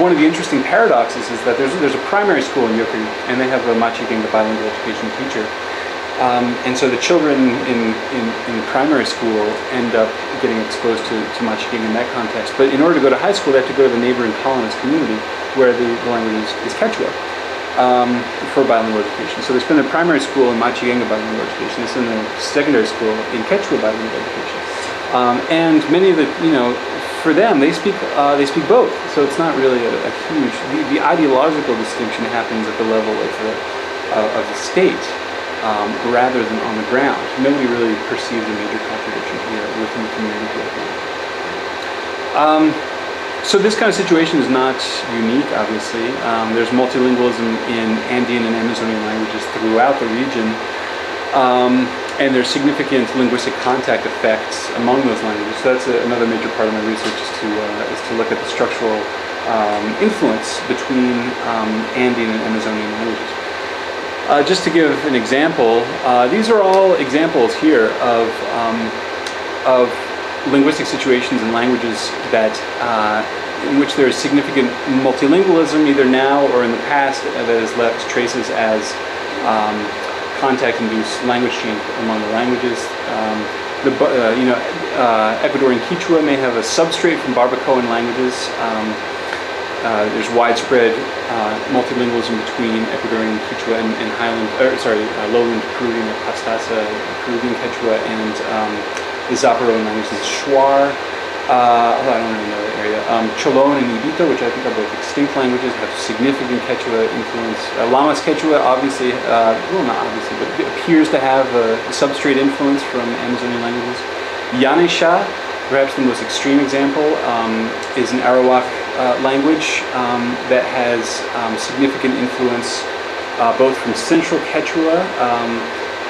One of the interesting paradoxes is that there's a primary school in Yokiri, and they have a Machiganga bilingual education teacher. And so the children in primary school end up getting exposed to Machiganga in that context. But in order to go to high school, they have to go to the neighboring colonist community where the language is Quechua for bilingual education. So they spend their primary school in Machiganga bilingual education. They spend their secondary school in Quechua bilingual education. And many of the, for them, they speak both. So it's not really a huge. The ideological distinction happens at the level of the state rather than on the ground. Nobody really perceives a major contradiction here within the community. So this kind of situation is not unique, obviously. There's multilingualism in Andean and Amazonian languages throughout the region. And there's significant linguistic contact effects among those languages. So that's another major part of my research is to look at the structural influence between Andean and Amazonian languages. Just to give an example, these are all examples here of linguistic situations and languages that in which there is significant multilingualism, either now or in the past, that has left traces as contact-induced language change among the languages. Ecuadorian Quechua may have a substrate from Barbacoan languages. There's widespread multilingualism between Ecuadorian Quechua and lowland Peruvian or Pastaza Peruvian Quechua and the Zaparoan languages, Shuar. I don't really know the area. Cholon and Ibito, which I think are both extinct languages, have significant Quechua influence. Lamas Quechua, obviously, not obviously, but it appears to have a substrate influence from Amazonian languages. Yanesha, perhaps the most extreme example, is an Arawak language that has significant influence both from Central Quechua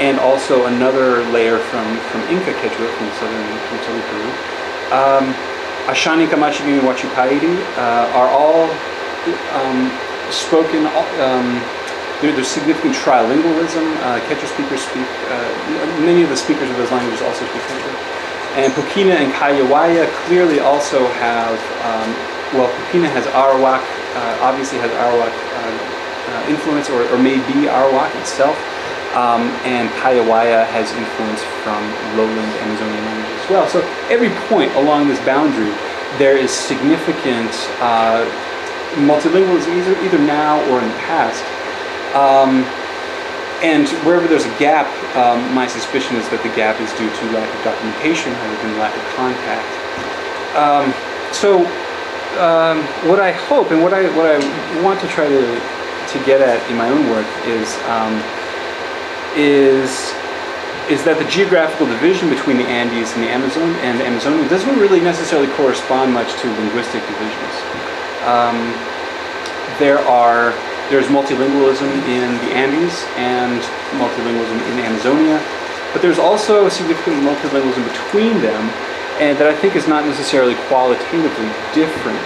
and also another layer from Inca Quechua from southern Peru. Ashani, Kamachigan, and Huachipairi are all spoken. There's significant trilingualism. Quechua speakers speak. Many of the speakers of those languages also speak Quechua. And Pukina and Kayawaya clearly also have. Pukina has Arawak. Obviously has Arawak influence, or may be Arawak itself. And Kayawaya has influence from lowland Amazonian languages as well. So every point along this boundary, there is significant multilingualism, either now or in the past. And wherever there's a gap, my suspicion is that the gap is due to lack of documentation rather than lack of contact. What I hope and what I want to try to get at in my own work is that the geographical division between the Andes and the Amazonia doesn't really necessarily correspond much to linguistic divisions. There's multilingualism in the Andes and multilingualism in the Amazonia, but there's also significant multilingualism between them, and that I think is not necessarily qualitatively different.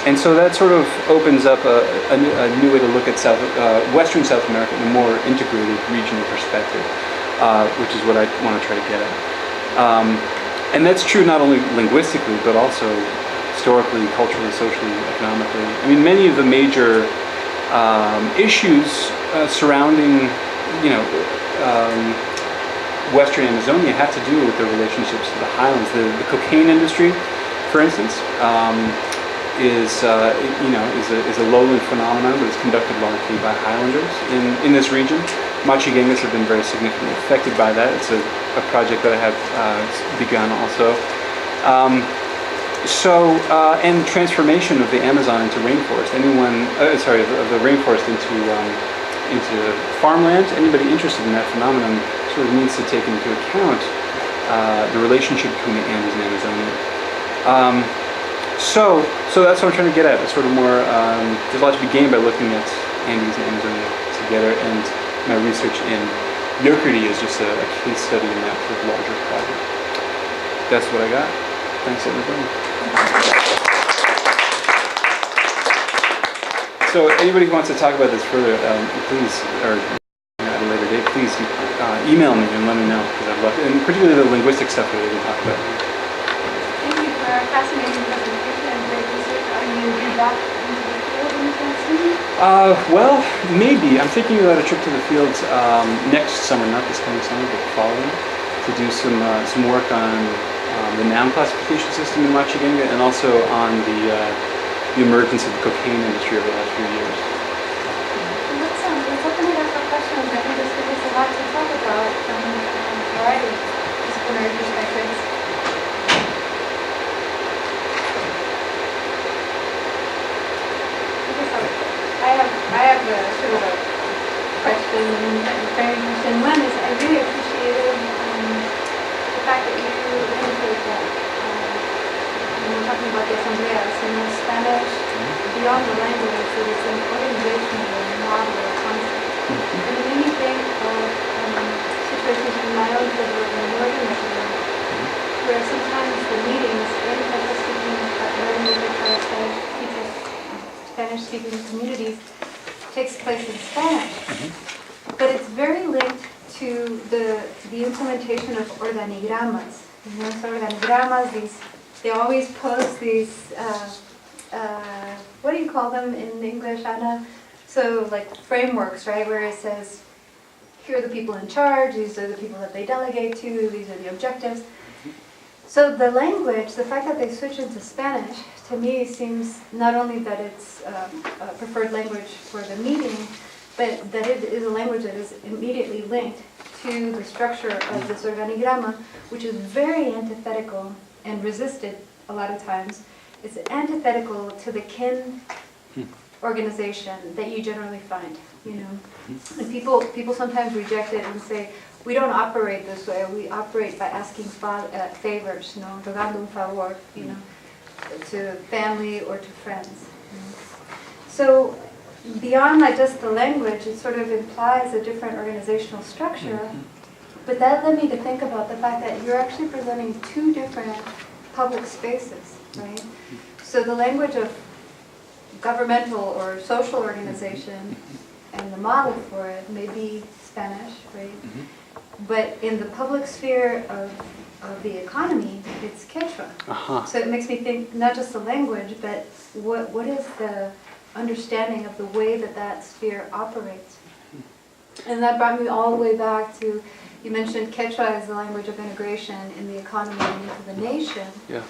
And so that sort of opens up a new way to look at Western South America in a more integrated regional perspective, which is what I want to try to get at. And that's true not only linguistically, but also historically, culturally, socially, economically. I mean, many of the major issues surrounding, Western Amazonia have to do with the relationships to the highlands. The cocaine industry, for instance, is a lowland phenomenon that is conducted largely by highlanders in this region. Machigengas have been very significantly affected by that. It's a project that I have begun also. And transformation of the Amazon into rainforest. Of the rainforest into farmland. Anybody interested in that phenomenon sort of needs to take into account the relationship between the Andes and Amazonia. So that's what I'm trying to get at. It's sort of more. There's a lot to be gained by looking at Andes and Amazonia together, and my research in Yokurdi is just a case study in that sort of larger project. That's what I got. Thanks, everybody. So anybody who wants to talk about this further, please, or at a later date, please email me and let me know, because I'd love to, and particularly the linguistic stuff that we can talk about.
Thank you for a fascinating presentation and great research. Are you be back into the field anytime soon?
Well, maybe. I'm thinking about a trip to the fields next summer, not this coming summer, but the following, to do some work on the noun classification system in Machigenga, and also on the emergence of the cocaine industry over the last few years.
Let's open it up for questions. I think this gives us a lot to talk about from a variety of disciplinary perspectives. I have a sort of a question and a framing question. One is, I really appreciated the fact that you indicate that when we're talking about the asambleas in Spanish, beyond the language, that it's an organizational model or concept. And it made me think of situations in my own field work in northern Michigan, where sometimes the meetings in Spanish-speaking communities takes place in Spanish, but it's very linked to the implementation of organigramas. You know, so organigramas, they always post these, what do you call them in English, Anna? So like frameworks, right, where it says, here are the people in charge, these are the people that they delegate to, these are the objectives. So the language, the fact that they switch into Spanish, to me seems not only that it's a preferred language for the meeting, but that it is a language that is immediately linked to the structure of this organigrama, which is very antithetical and resisted a lot of times. It's antithetical to the kin organization that you generally find, you know. And people sometimes reject it and say, we don't operate this way. We operate by asking favors, you know, rogando un favor, you know, to family or to friends. You know. So beyond like just the language, it sort of implies a different organizational structure. But that led me to think about the fact that you're actually presenting two different public spaces, right? So the language of governmental or social organization and the model for it may be Spanish, right? But in the public sphere of the economy, it's Quechua. So it makes me think not just the language, but what is the understanding of the way that that sphere operates. And that brought me all the way back to, you mentioned Quechua as the language of integration in the economy and into the nation.
Yeah.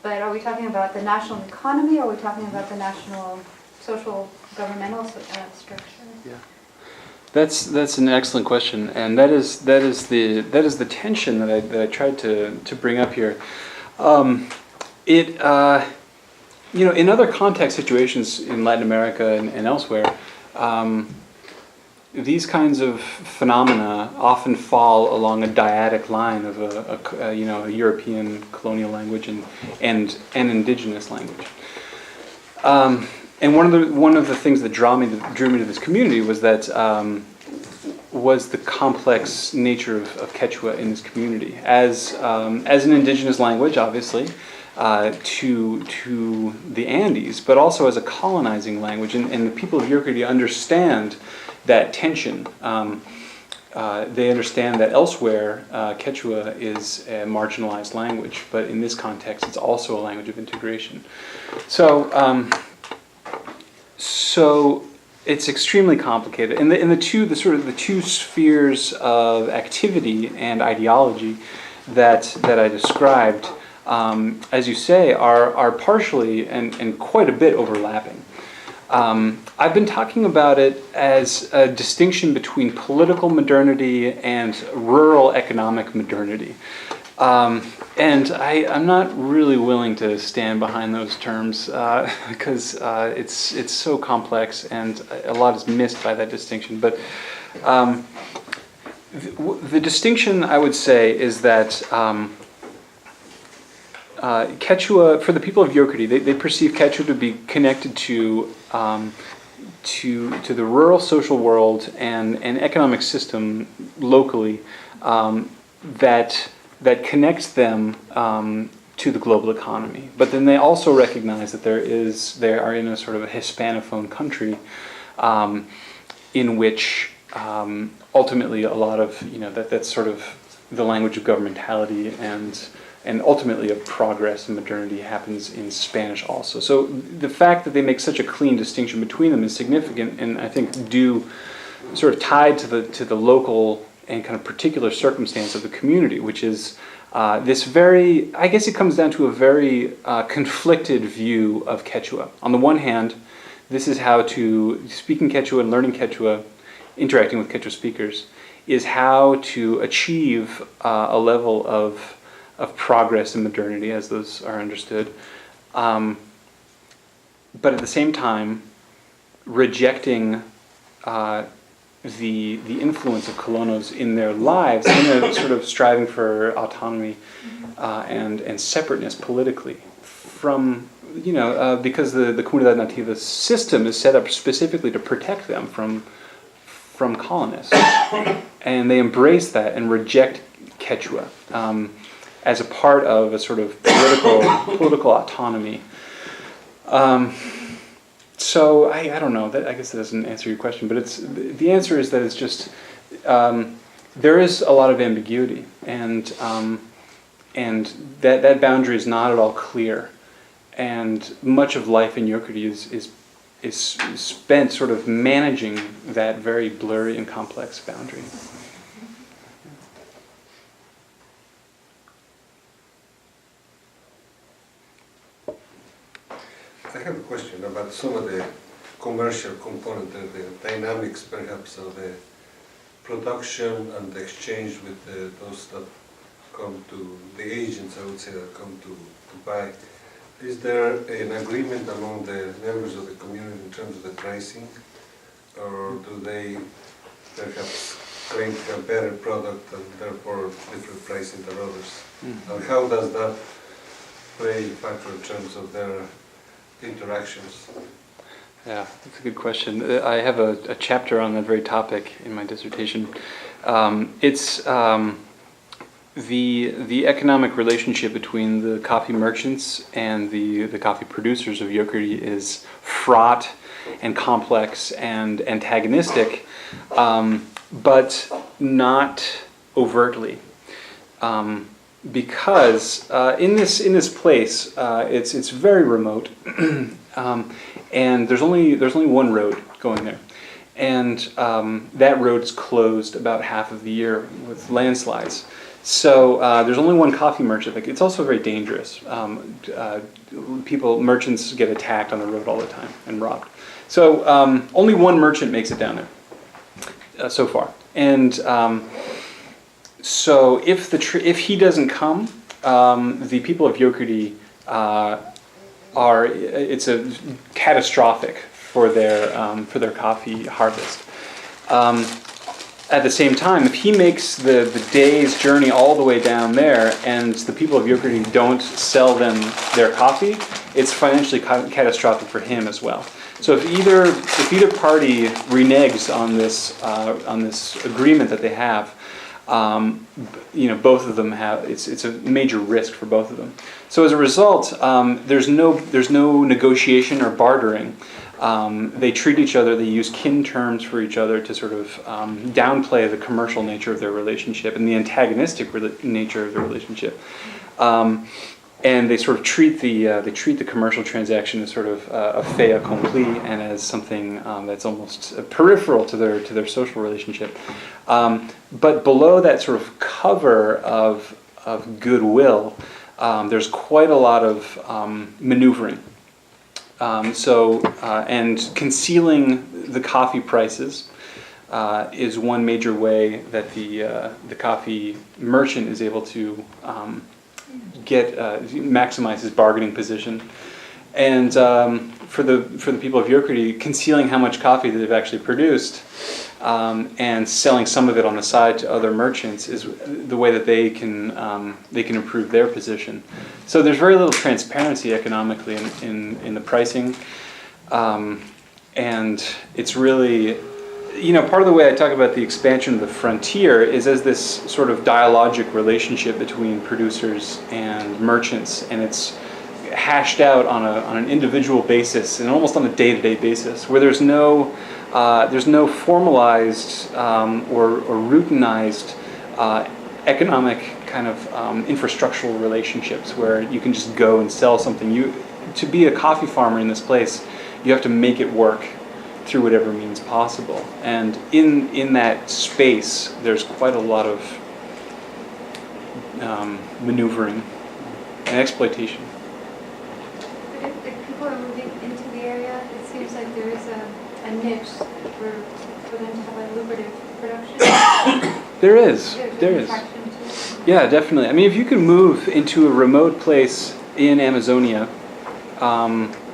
But are we talking about the national economy, or are we talking about the national social governmental structure?
Yeah. That's an excellent question, and that is the tension that I tried to bring up here. You know, in other context situations in Latin America and elsewhere, these kinds of phenomena often fall along a dyadic line of a European colonial language and indigenous language. And one of the things that drew me to this community was that was the complex nature of Quechua in this community as an indigenous language, obviously, to the Andes, but also as a colonizing language, and the people of Yurkiri understand that tension. They understand that elsewhere Quechua is a marginalized language, but in this context, it's also a language of integration. So it's extremely complicated, and the two spheres of activity and ideology that I described, as you say, are partially and quite a bit overlapping. I've been talking about it as a distinction between political modernity and rural economic modernity. And I'm not really willing to stand behind those terms because it's so complex and a lot is missed by that distinction. But the distinction, I would say, is that Quechua, for the people of Yokiri, they perceive Quechua to be connected to the rural social world and an economic system locally that connects them to the global economy. But then they also recognize that they are in a sort of a Hispanophone country in which ultimately a lot of, that's sort of the language of governmentality and ultimately of progress and modernity happens in Spanish also. So the fact that they make such a clean distinction between them is significant, and I think due sort of tied to the local and kind of particular circumstance of the community, which is this very, I guess it comes down to a very conflicted view of Quechua. On the one hand, this is how speaking Quechua and learning Quechua, interacting with Quechua speakers, is how to achieve a level of progress and modernity as those are understood. But at the same time, rejecting the influence of colonos in their lives, in their sort of striving for autonomy and separateness politically from, because the Comunidad Nativa system is set up specifically to protect them from colonists. And they embrace that and reject Quechua as a part of a sort of political autonomy. I don't know. I guess that doesn't answer your question, but the answer is that it's just there is a lot of ambiguity, and that boundary is not at all clear, and much of life in Yokurdi is spent sort of managing that very blurry and complex boundary.
I have a question about some of the commercial component, the dynamics perhaps of the production and the exchange with those that come to, the agents I would say, that come to buy. Is there an agreement among the members of the community in terms of the pricing? Or do they perhaps claim to have better product and therefore different pricing than others? And how does that play a factor in terms of their interactions?
Yeah, that's a good question. I have a chapter on that very topic in my dissertation. It's the economic relationship between the coffee merchants and the coffee producers of Yokurdi is fraught and complex and antagonistic, but not overtly. Because in this place, it's very remote, and there's only one road going there, and that road is closed about half of the year with landslides. So there's only one coffee merchant. It's also very dangerous. Merchants get attacked on the road all the time and robbed. So only one merchant makes it down there so far, and so if he doesn't come, the people of Yokurdi it's a catastrophic for their coffee harvest. At the same time, if he makes the day's journey all the way down there, and the people of Yokurdi don't sell them their coffee, it's financially catastrophic for him as well. So if either party reneges on this agreement that they have, both of them have it's a major risk for both of them. So as a result, there's no negotiation or bartering. They treat each other. They use kin terms for each other to sort of downplay the commercial nature of their relationship and the antagonistic nature of their relationship. And they sort of treat the commercial transaction as sort of a fait accompli and as something that's almost peripheral to their social relationship. But below that sort of cover of goodwill, there's quite a lot of maneuvering. And concealing the coffee prices is one major way that the coffee merchant is able to maximize his bargaining position, and for the people of Yokurdi, concealing how much coffee that they've actually produced and selling some of it on the side to other merchants is the way that they can improve their position. So there's very little transparency economically in the pricing, and it's really, part of the way I talk about the expansion of the frontier is as this sort of dialogic relationship between producers and merchants, and it's hashed out on an individual basis and almost on a day-to-day basis, where there's no formalized or routinized economic kind of infrastructural relationships where you can just go and sell something. To be a coffee farmer in this place, you have to make it work through whatever means possible. And in that space, there's quite a lot of maneuvering and exploitation.
But if people are moving into the area, it seems like there is a niche for them to have a lucrative production.
There is. Yeah, definitely. I mean, if you can move into a remote place in Amazonia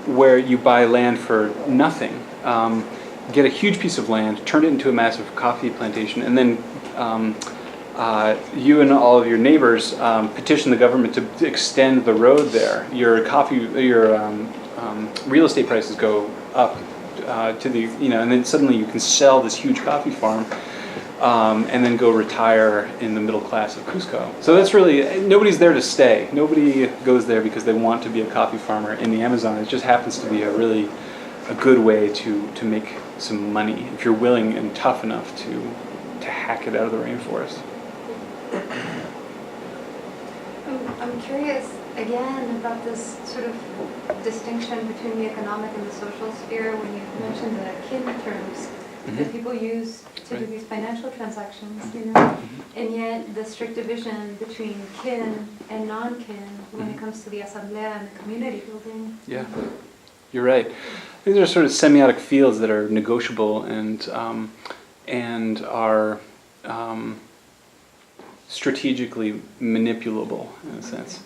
where you buy land for nothing, get a huge piece of land, turn it into a massive coffee plantation, and then you and all of your neighbors petition the government to extend the road there. Your real estate prices go up to the, and then suddenly you can sell this huge coffee farm and then go retire in the middle class of Cusco. So that's really, nobody's there to stay. Nobody goes there because they want to be a coffee farmer in the Amazon. It just happens to be a really a good way to make some money if you're willing and tough enough to hack it out of the rainforest.
I'm curious again about this sort of distinction between the economic and the social sphere when you mentioned the kin terms that people use to do these financial transactions, you know, and yet the strict division between kin and non-kin when it comes to the asamblea and the community building.
Yeah, you're right. These are sort of semiotic fields that are negotiable and are strategically manipulable in a sense.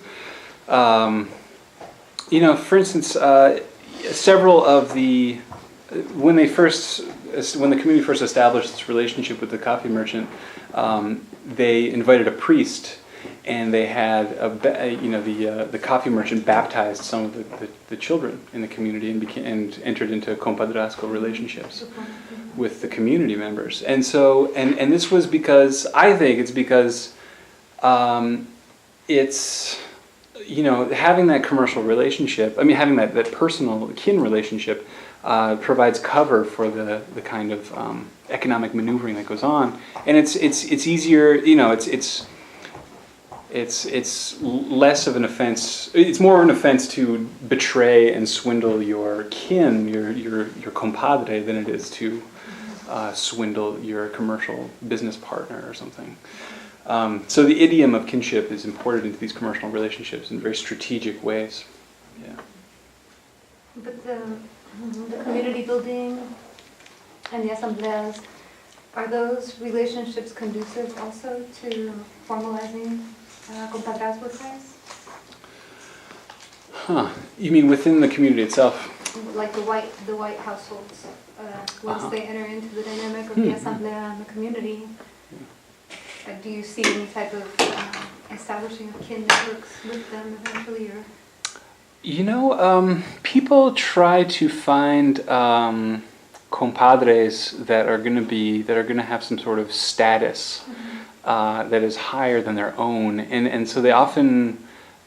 You know, for instance, several of the when the community first established this relationship with the coffee merchant, they invited a priest, and they had the coffee merchant baptized some of the children in the community and entered into compadrazgo relationships with the community members. And so and this was because I think it's because it's, you know, having that commercial relationship, I mean, having that personal kin relationship provides cover for the kind of economic maneuvering that goes on, and it's easier, you know, it's less of an offense. It's more of an offense to betray and swindle your kin, your compadre, than it is to swindle your commercial business partner or something. So the idiom of kinship is imported into these commercial relationships in very strategic ways. Yeah.
But the community building and the asambleas, are those relationships conducive also to formalizing compadrazgo ties?
Huh. You mean within the community itself?
Like the white households, once they enter into the dynamic of the asamblea and the community, do you see any type of establishing of kin networks with them eventually, or?
You know, people try to find compadres that are going to have some sort of status that is higher than their own, and so they often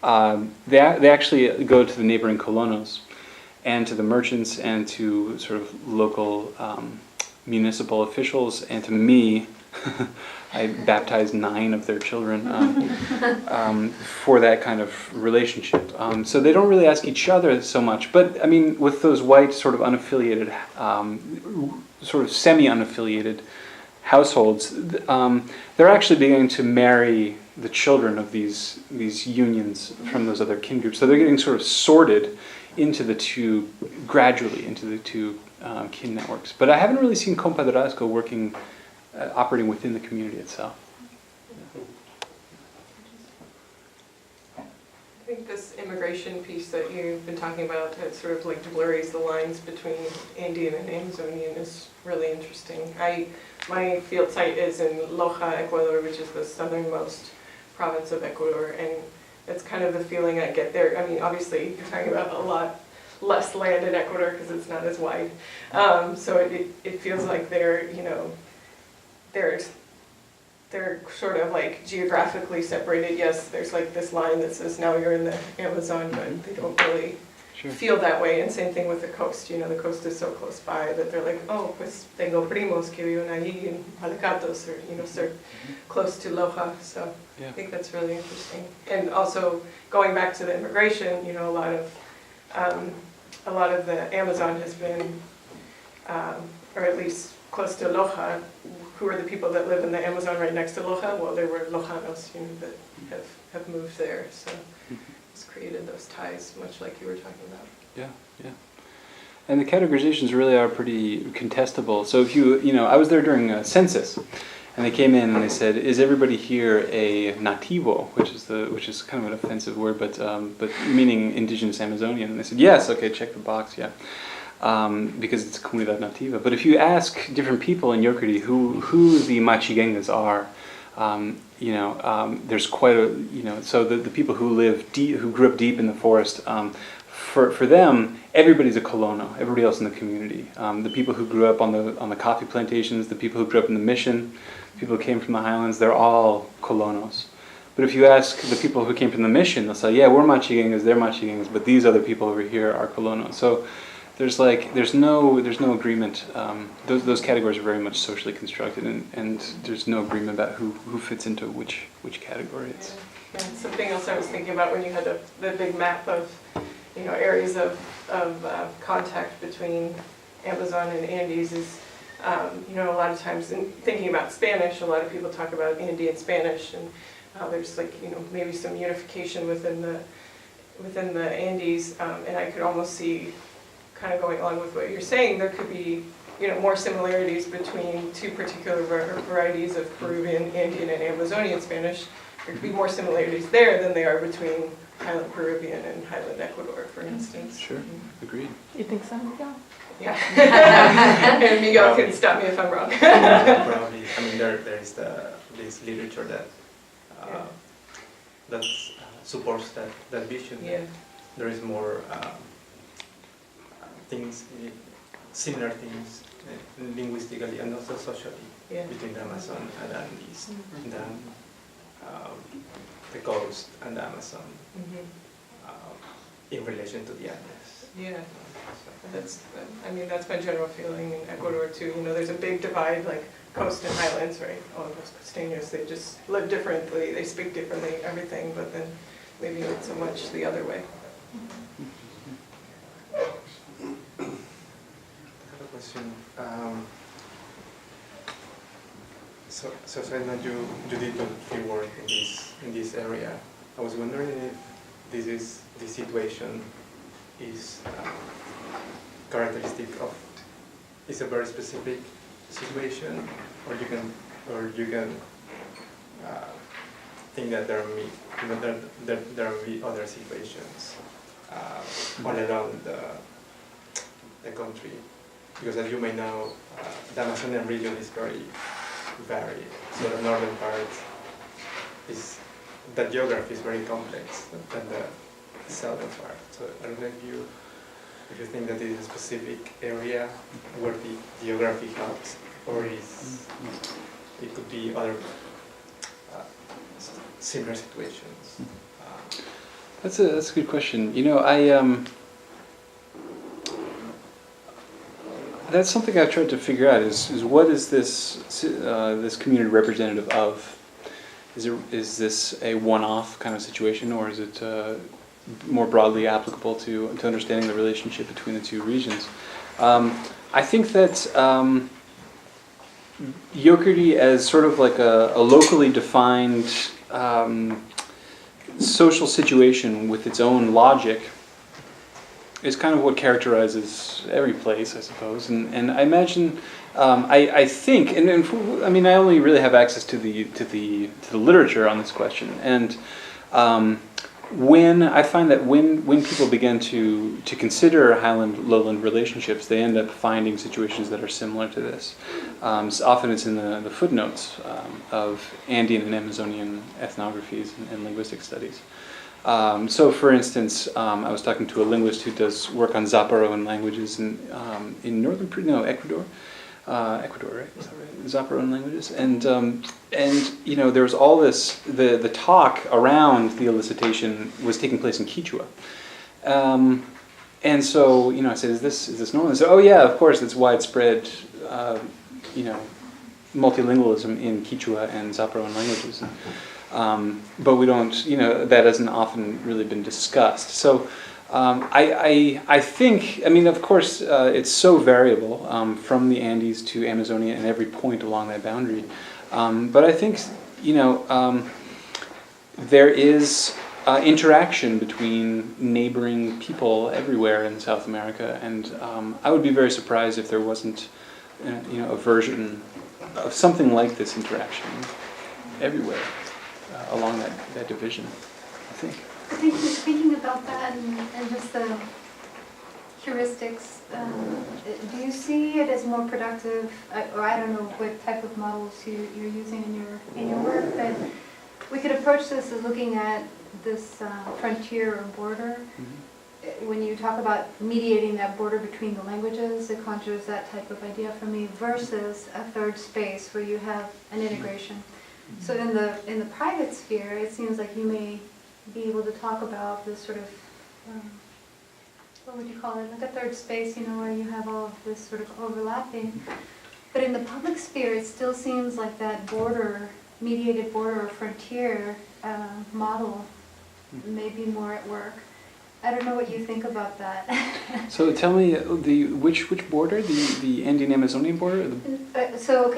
they actually go to the neighboring colonos and to the merchants and to sort of local municipal officials and to me. I baptized 9 of their children for that kind of relationship. So they don't really ask each other so much. But I mean, with those white sort of unaffiliated, sort of semi-unaffiliated households, they're actually beginning to marry the children of these unions from those other kin groups. So they're getting sort of sorted gradually into the two kin networks. But I haven't really seen compadrazgo working. Operating within the community itself.
I think this immigration piece that you've been talking about, it sort of like blurs the lines between Andean and Amazonian, is really interesting. My field site is in Loja, Ecuador, which is the southernmost province of Ecuador, and it's kind of the feeling I get there. I mean, obviously, you're talking about a lot less land in Ecuador because it's not as wide. So it feels like they're sort of like geographically separated. Yes, there's like this line that says now you're in the Amazon, but they don't really feel that way. And same thing with the coast. You know, the coast is so close by that they're like, oh, pues tengo primos que viven allí en Malacatos, or so close to Loja. So I think that's really interesting. And also going back to the immigration, you know, a lot of the Amazon has been, or at least close to Loja. Who are the people that live in the Amazon right next to Loja? Well, there were Lojanos, you know, that have moved there. So it's created those ties, much like you were talking about.
Yeah. And the categorizations really are pretty contestable. So if you know, I was there during a census, and they came in and they said, "Is everybody here a nativo?" Which is kind of an offensive word, but meaning indigenous Amazonian. And they said, "Yes." Okay, check the box. Yeah. Because it's comunidad nativa. But if you ask different people in Yokriti who the Machigengas are, there's quite a, so the people who grew up deep in the forest, for them, everybody's a colono, everybody else in the community. The people who grew up on the coffee plantations, the people who grew up in the mission, people who came from the highlands, they're all colonos. But if you ask the people who came from the mission, they'll say, yeah, we're Machigengas, they're Machigengas, but these other people over here are colonos. So there's no agreement. Those categories are very much socially constructed, and there's no agreement about who fits into which category. It's
Yeah, something else I was thinking about when you had the big map of, areas of contact between Amazon and Andes is, a lot of times in thinking about Spanish, a lot of people talk about Andean Spanish, and there's maybe some unification within the Andes, and I could almost see, kind of going along with what you're saying, there could be more similarities between two particular varieties of Peruvian, Andean, and Amazonian Spanish. There could be more similarities there than there are between Highland Peruvian and Highland Ecuador, for instance.
sure, agreed.
You think so, Miguel?
Yeah. And Miguel can stop me if I'm wrong.
Probably. I mean, there is this literature that supports that vision.
Yeah.
There is more things, similar things, linguistically and also socially, between the Amazon and the Andes, than the coast and the Amazon in relation to the Andes.
Yeah. That's my general feeling in Ecuador too. There's a big divide, like coast and highlands, right? All of those costeños, they just live differently, they speak differently, everything, but then maybe not so much the other way.
I have a question. So I know you did a few work in this area. I was wondering if this situation is characteristic of, is a very specific situation, or you can think that there will be other situations all around the country, because as you may know, the Amazonian region is very varied. So the northern part the geography is very complex than the southern part. So I don't know if you think that it is a specific area where the geography helps, or it could be other similar situations.
That's a good question. That's something I've tried to figure out is what is this community representative of? Is this a one-off kind of situation, or is it more broadly applicable to understanding the relationship between the two regions? I think that Yokurdi as sort of like a locally defined social situation with its own logic is kind of what characterizes every place, I suppose. And I imagine, I think, I mean, I only really have access to the literature on this question, and when I find that when people begin to consider highland-lowland relationships, they end up finding situations that are similar to this. So often it's in the footnotes of Andean and Amazonian ethnographies and linguistic studies. So, for instance, I was talking to a linguist who does work on Zaparoan languages in northern Ecuador. Ecuador, right? Is that right? Zaparoan languages, and there was all this. The talk around the elicitation was taking place in Quechua, and so I said, "Is this normal?" They said, "Oh yeah, of course, it's widespread, multilingualism in Quechua and Zaparoan languages." But we don't, that hasn't often really been discussed. So I think, of course, it's so variable from the Andes to Amazonia and every point along that boundary. But I think, there is interaction between neighboring people everywhere in South America, and I would be very surprised if there wasn't, a version of something like this interaction everywhere. Along that division, I think.
Thinking about that and just the heuristics, do you see it as more productive, or I don't know what type of models you're using in your work, that we could approach this as looking at this frontier or border? Mm-hmm. When you talk about mediating that border between the languages, it conjures that type of idea for me, versus a third space where you have an integration. So in the private sphere, it seems like you may be able to talk about this sort of what would you call it, like a third space, you know, where you have all of this sort of overlapping. But in the public sphere, it still seems like that border, mediated border or frontier model may be more at work. I don't know what you think about that.
So tell me, which border? The Andean-Amazonian border?
So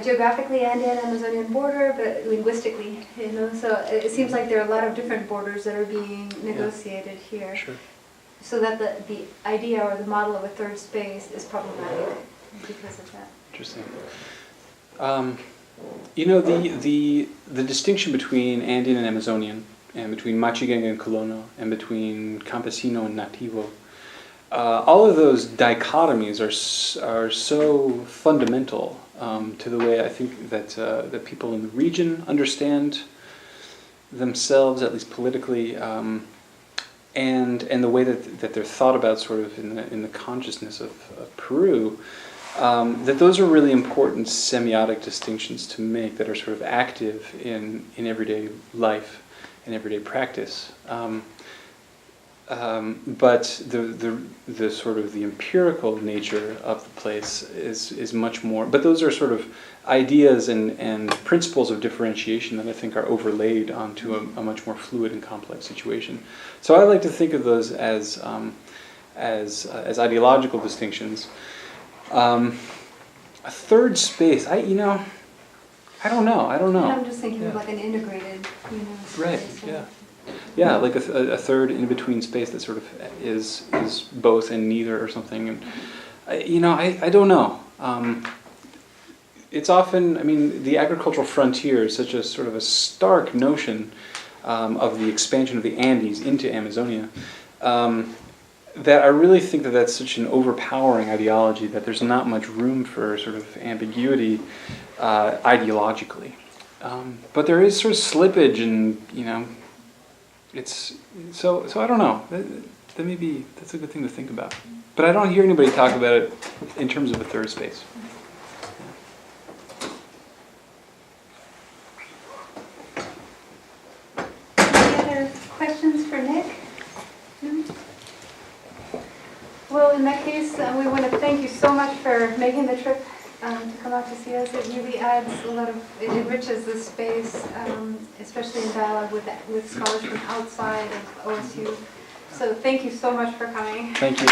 geographically Andean-Amazonian border, but linguistically, you know, so it seems like there are a lot of different borders that are being negotiated here.
Sure.
So that the idea or the model of a third space is problematic because of that.
Interesting. You know, the distinction between Andean and Amazonian, and between Machigenga and Colono, and between Campesino and Nativo, all of those dichotomies are so fundamental to the way I think that people in the region understand themselves, at least politically, and the way that they're thought about sort of in the consciousness of Peru, that those are really important semiotic distinctions to make that are sort of active in everyday life and everyday practice. But the sort of the empirical nature of the place is much more. But those are sort of ideas and principles of differentiation that I think are overlaid onto a much more fluid and complex situation. So I like to think of those as ideological distinctions. A third space, I don't know.
And I'm just thinking of like an integrated, you know.
Right.
space.
Yeah. Yeah, like a third in between space that sort of is both and neither or something. And I don't know. It's often, I mean, the agricultural frontier is such a sort of a stark notion of the expansion of the Andes into Amazonia. That I really think that that's such an overpowering ideology that there's not much room for sort of ambiguity ideologically. But there is sort of slippage, and it's so I don't know. That's a good thing to think about. But I don't hear anybody talk about it in terms of a third space.
Any other questions for Nick? No? Well, in that case, we want to thank you so much for making the trip to come out to see us. It really adds it enriches the space, especially in dialogue with scholars from outside of OSU. So thank you so much for coming.
Thank you.